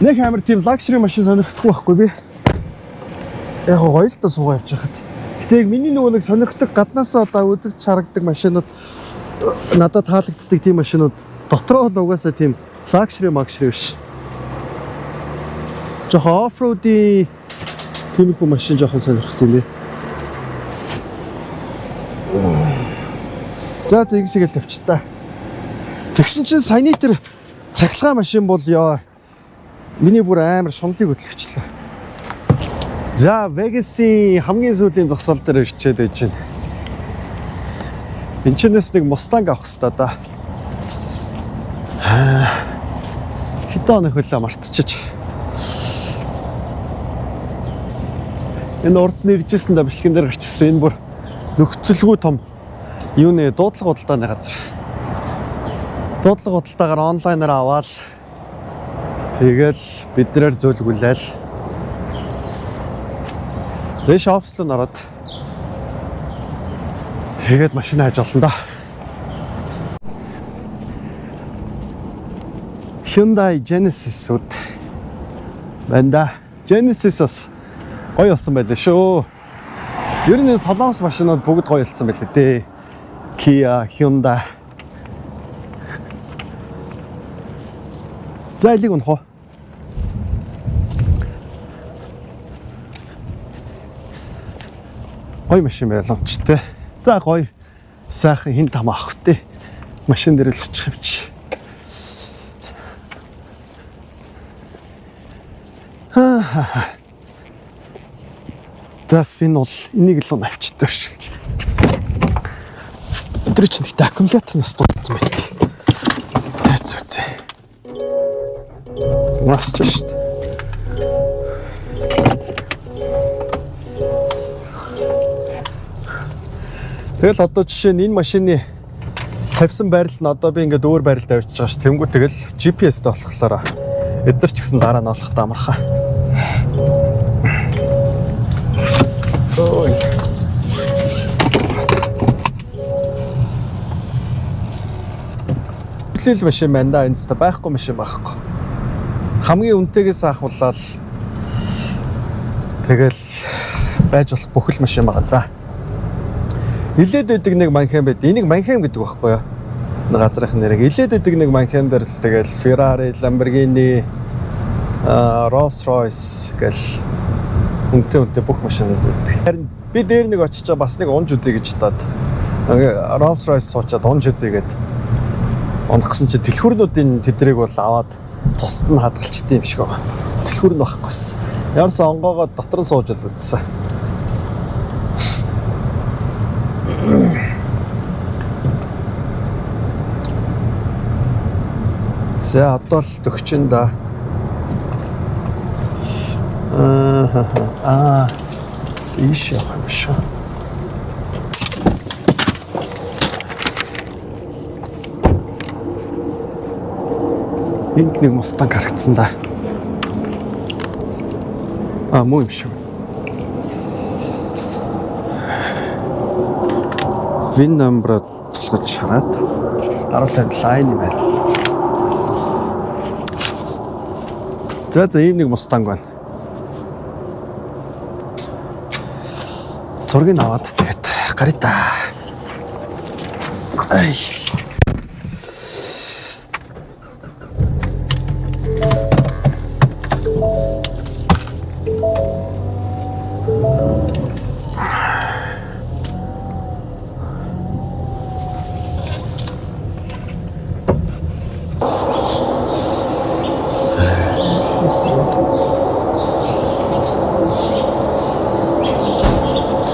Нэг амар тийм luxury машин сонирхдаггүй байхгүй би. Яг гоё л да суугаа явж хахад. Гэтэ яг миний нөгөө нэг сонирхдаг гаднаасаа одоо үзэгч харагддаг машинууд надад таалагддаг тийм машинууд дотроо л угаасаа тийм luxury биш. Жохоо оффроуди тийм их машин жоохон сонирхдаг юм бэ. За зэгсийг л тавьчих та. Тэгсэн чинь саяны тэр цахилгаан машин бол ёо миний бүр амар шунлыг хөдлөгчлээ. За Vegas-ийн хамгийн сүүлийн зогсоол дээр ирчээд байж байна. Энд чинээс нэг Mustang авах хэрэгтэй да. Хэдэн хөлөө мартчих. Энэ урд нь иржсэн да бэлгэн дээр гарчихсан. Энэ бүр нөхцөлгүй том юу нэ дуудлага худалдааны газар. Дуудлага худалдаагаар онлайнаар аваад тэгэл биднээр зөөлгүүлээл. Зэш офслон ороод тэгээд машин хайж олсон да. Hyundai Genesis үд байна да. Genesis-ос гоё болсон байлаа шүү. Ер нь солонгос машинууд бүгд гоё болсон байлээ дээ. Kia, Hyundai. За элийг унах уу? Гоё машин байламч те. За гоё сайхан хин там авах те. Машин дээр л очих юм чи. Зас энэ бол энийг л авчдаг шиг. Тэр чинь ихтэй аккумуляторноос дутсан байт. Зөө. Масч шүү дээ. Тэгэл одоо жишээ нь энэ машины тавьсан байрал нь одоо би ингээд өөр байралд тавьчих байгаа ш. Тэнгүү тэгэл GPS-тэй болохоор эдгээр ч гэсэн дараа нь олох таамархаа. Ой. Хэлэл машин байна да, энэ ч байхгүй машин байхгүй. Хамгийн үнэтэйгээс ахвалал тэгэл байж болох бүхэл машин байгаа да. Хилээд байдаг нэг манхан байд. Энийг манхан гэдэг байхгүй юу? газрын нэрийг илээд идэг нэг манхан дээр л тэгэл Ferrari, Lamborghini, Rolls-Royce гэл үнэтэй бүх машинууд байдаг. Харин би дээр нэг очиж бас нэг унж үзье гэж бодоод Rolls-Royce суучаад унж үзье гэд унгасан чи дэлхүүрнүүдийн тэдрийг бол аваад тусад нь хадгалчихдээ юм шиг байгаа. Дэлхүүр нь багахгүйсэн. Ямарс онгоогоо дотор нь сууж л үзсэн. За одоо л төгчин да. Ийш явах юм шиг. Энд нэг мустанг харагдсан да. Муу юм шиг. Вин номер тулгаж шараад 15 лайн юм байна. За ийм нэг мустанг байна. Зургийг аваад тэгээд гарыг та. Ай.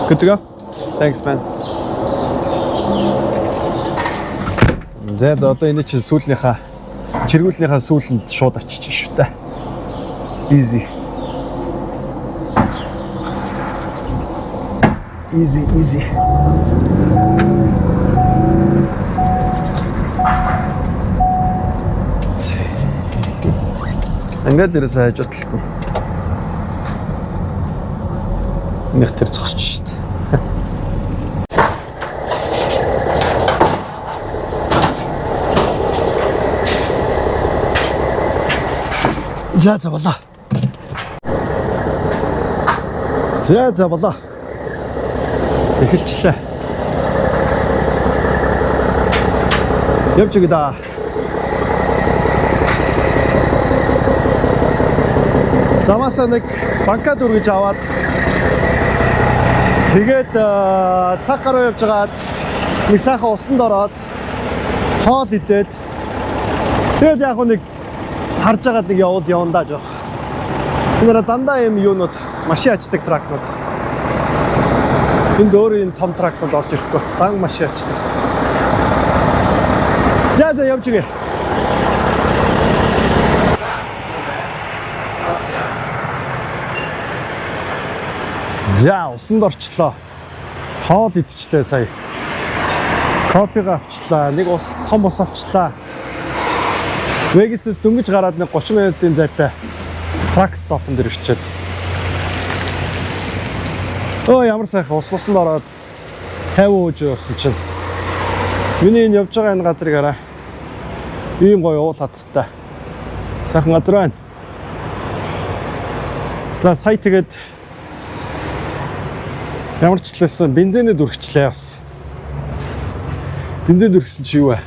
Good to go? Thanks, man. За одоо энэ чинь сүүлнийхээ чиргүүлнийхээ сүүлэнд шууд очиж шүү дээ. Easy. Easy. Ингээд л ирээс хайж бодлоо. Нэг тэр зогсож шүү дээ. За болоо. За болоо. Эхэлчлээ. Явж гидаа. Замаасаа нэг банка дүргэж аваад тэгээд цаг гаруй явж гаад нэг сайхан усанд ороод хоол идээд тэгээд яг нэг харж агаад нэг явандаа жоох. Энэ дандаа юм юунууд машин ачдаг тракнууд. Энд өөр юм том тракнууд орж ирэхгүй. Дан машин ачдаг. За явж гээ. За усанд орчлоо. Хоол идчихлээ сая. Кофег авчлаа. Нэг том ус авчлаа. Vegas-с дөнгөж гараад нэг 30 минутын зайтай трак стопн дээр ирчээд. Ямар сайхан ус-усанд ороод 50 ууж явсан чинь. Миний энэ явж байгаа энэ газрыг хараа. Ийм гоё уул хацтай. Сайхан газар байна. За сая тэгээд ямар ч талаас бензинэд үргэлжлээ бас. Бензин үргэлжсэн чи юу вэ?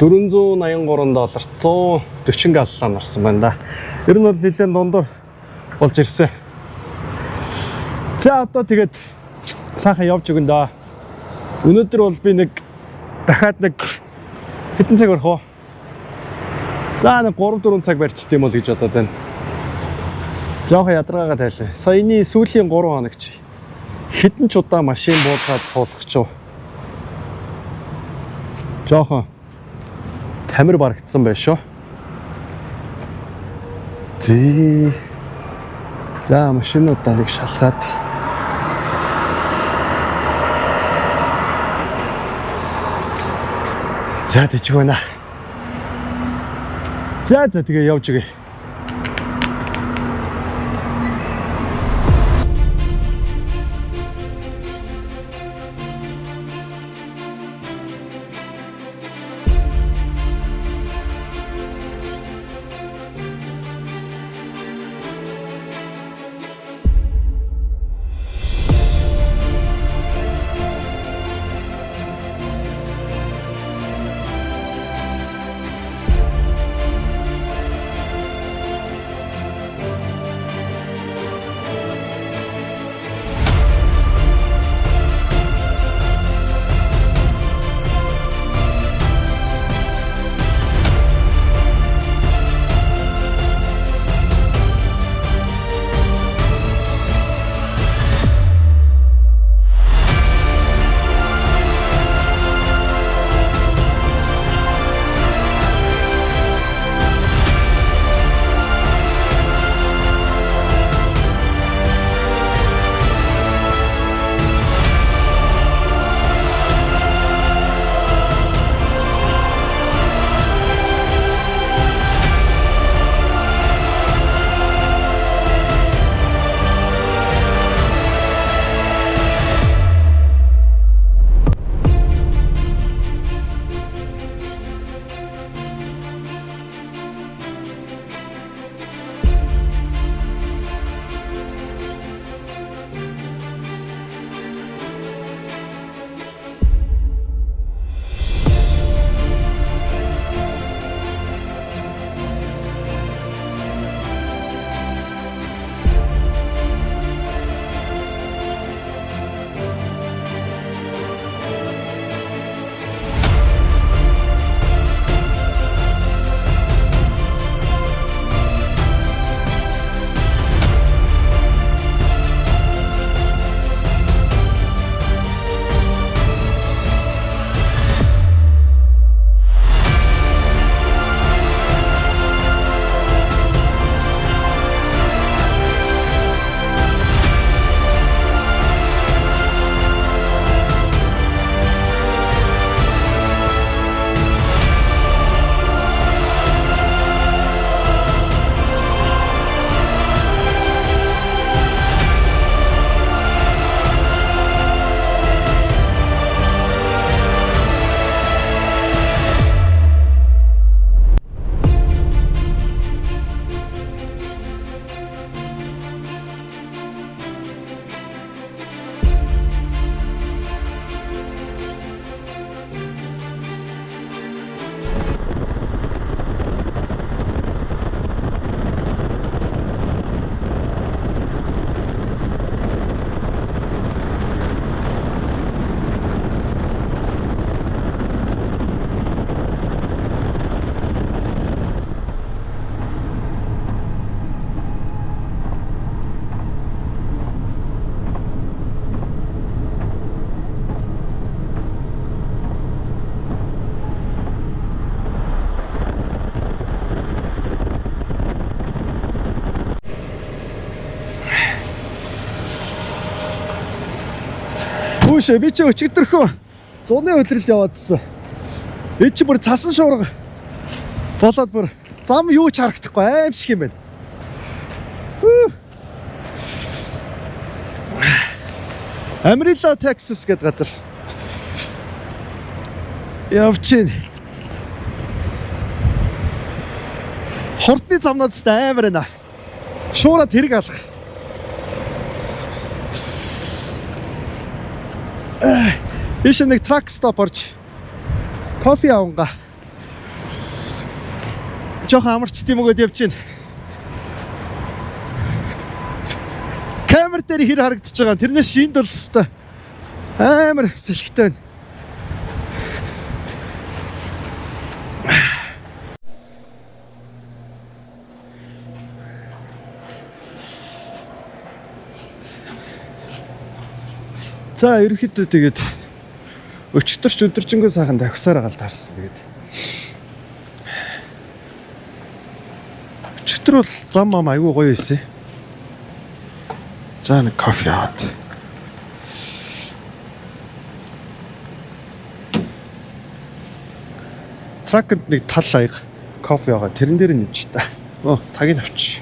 $483 140 галлон орсон байна да. Ер нь бол нэлээд дундуур болж ирсэн. За одоо тэгээд сайхан явж өгөн да. Өнөөдөр бол би нэг дахиад нэг хэдэн цаг орох вэ? За нэг 3-4 цаг барьчихдээ юм бол гэж бодоод байна. Жохон ядаргаагаа тайлаа. Саяны сүүлийн 3 хоног чи хэдэн ч удаа машин буулгаад суулгах ч. Жохон тамир барагдсан байх шүү. За машинуудаа нэг шалгаад. За тийч байна. За тэгээ явж өгье. Түүш би чи өчигдөрхөө зуны өдрөл яваадсан. Би чи бүр цасан шуурга болоод бүр зам юу ч харагдахгүй аимшиг юм байна. Amarillo, Texas гэдэг газар. Явчихин. Хурдны замнууд ч амар байна. Шуураад хэрэг алах. Иш нэг truck stop орж кофе аванга. Жохон амарч тийм өгөөд явж байна. Камер дээр хэр харагдаж байгаа. Тэрнээс шинд бол өстой. Амар салхитай байна. За ерөнхийдөө тэгээд өчтөрч өдөржингөө сайхан давхсаар гал таарсан тэгээд. Өчтөр бол зам ам аягүй гоё байсан. За нэг кофе аваад. Тракэнд нэг тал аяг кофе аваад тэрэн дээр нэмж та. Оо, тагийг авч.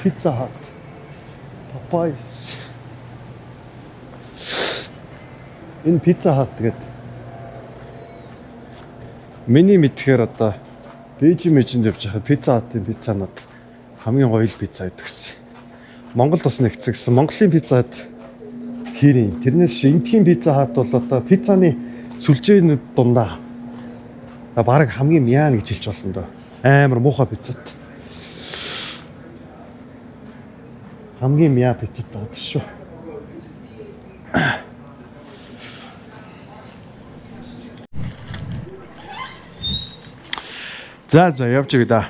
Pizza Hut. Popeyes. Энэ Pizza Hut гэдэг. Миний мэдхээр одоо Бээжин мэжинд явж байхад Pizza Hut-ын пиццанууд хамгийн гоё л пицца идэгсэн. Монголд бас нэгцсэн. Монголын Pizza Hut хэрийн. Тэрнээс энтхийн Pizza Hut бол одоо пиццаны сүлжээнүүд дундаа бараг хамгийн мяан гэж хэлж болно доо. Амар муухай пиццат. Хамгийн мяа пиццат байгаа шүү. За явж байгаа да.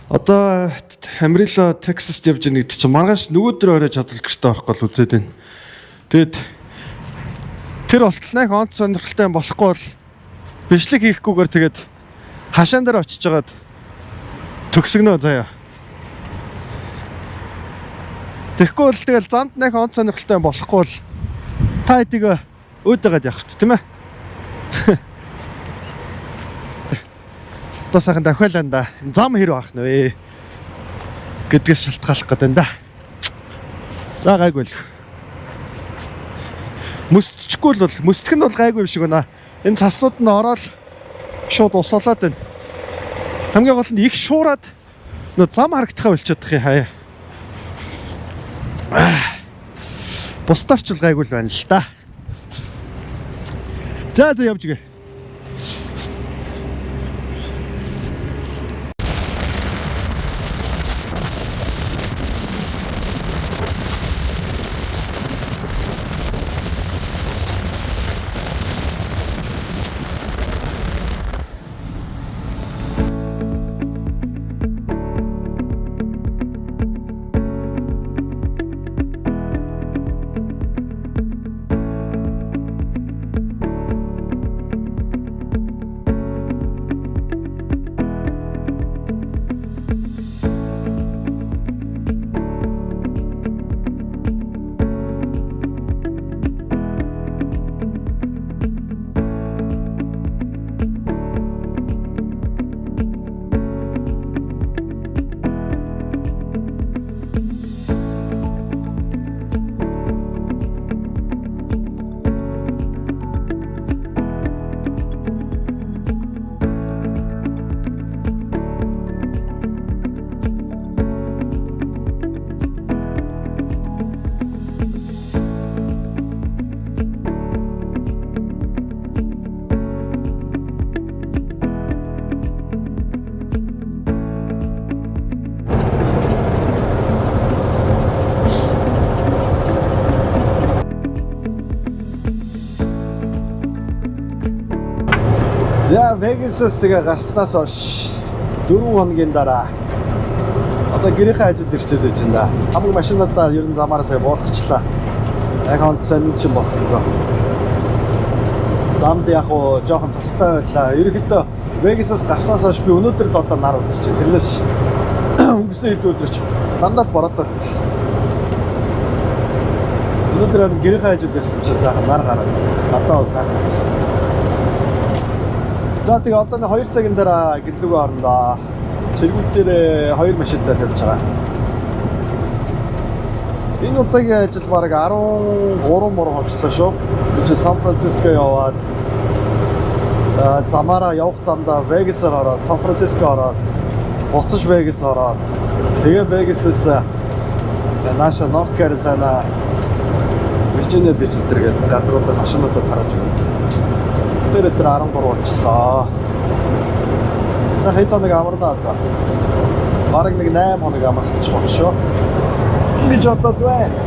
Одоо Amarillo, Texas явж байгаа гэдэг чинь маргааш нөгөөдөр орой чадвал гэртээ орохгүй л үзээд байна. Тэгэд тэр болтолныг онц сонирхолтой болохгүй бол бичлэг хийхгүйгээр тэгээд хашаан дээр очиж жагаад төгсгөнөө заяа. Тэгэхгүй бол тэгэл занд нэг онц сонирхолтой болохгүй бол та эдийг өөдөөгээд явах тийм ээ. Одоо сайхан дахиалаа да. Зам хэрэг авах нэ гэдгээс шалтгаалах гэдэг юм да. За гайгүй л. Мөсчихгүй л бол мөсдөх нь бол гайгүй юм шиг байна. Энэ цаснууд нь ороод шууд усалаад байна. Хамгийн гол нь их шуураад нөө зам харагдахаа болчиход их хаяа. Бусдаарч л гайгүй л байна л та. За явж гээ. За Vegas-аас тэгээ гарснаас хойш 4 хоногийн дараа одоо гэрийнхээ хажууд ирчээд байж энэ да. Хамаг машинуудаа ер нь замаараа сая буулгачлаа. Яг онцсон юм чинь болсон гоо. Замд яг уу жоохон цастай байлаа. Ерөнхийдөө Вегасаас гарснаас хойш би өнөөдөр л одоо нар үзчихэ. Тэрнээс өнгөрсөн хэд өдөр ч дандаа л бороод байсан. Өнөөдөр харин гэрийнхээ хажууд байсан чи сайхан нар гараад надад сайхан болчихсон. За тэгээ одоо нэг 2 цагийн дараа гэрлүүгээ орондоо. Чиргүүл дээр 2 машинтай л явж байгаа. Энэ удаагийн ажил бараг 13 мөр хоцлоо шүү. Би Сан Франциско яваад замаараа явах замдаа Вегасаар ороод Сан Франциско ороод буцаж Вегас ороод тэгээ Вегасээс наша Норт Каролина Виржиниа бич гэдэг газруудаар машинуудад тарааж өгнө. Тэсээр дээр 13 болчихлоо. За хэд хоног амарнаа одоо. Бараг нэг 8 хоног амарчих юм шүү. Ингэж бодоод байна.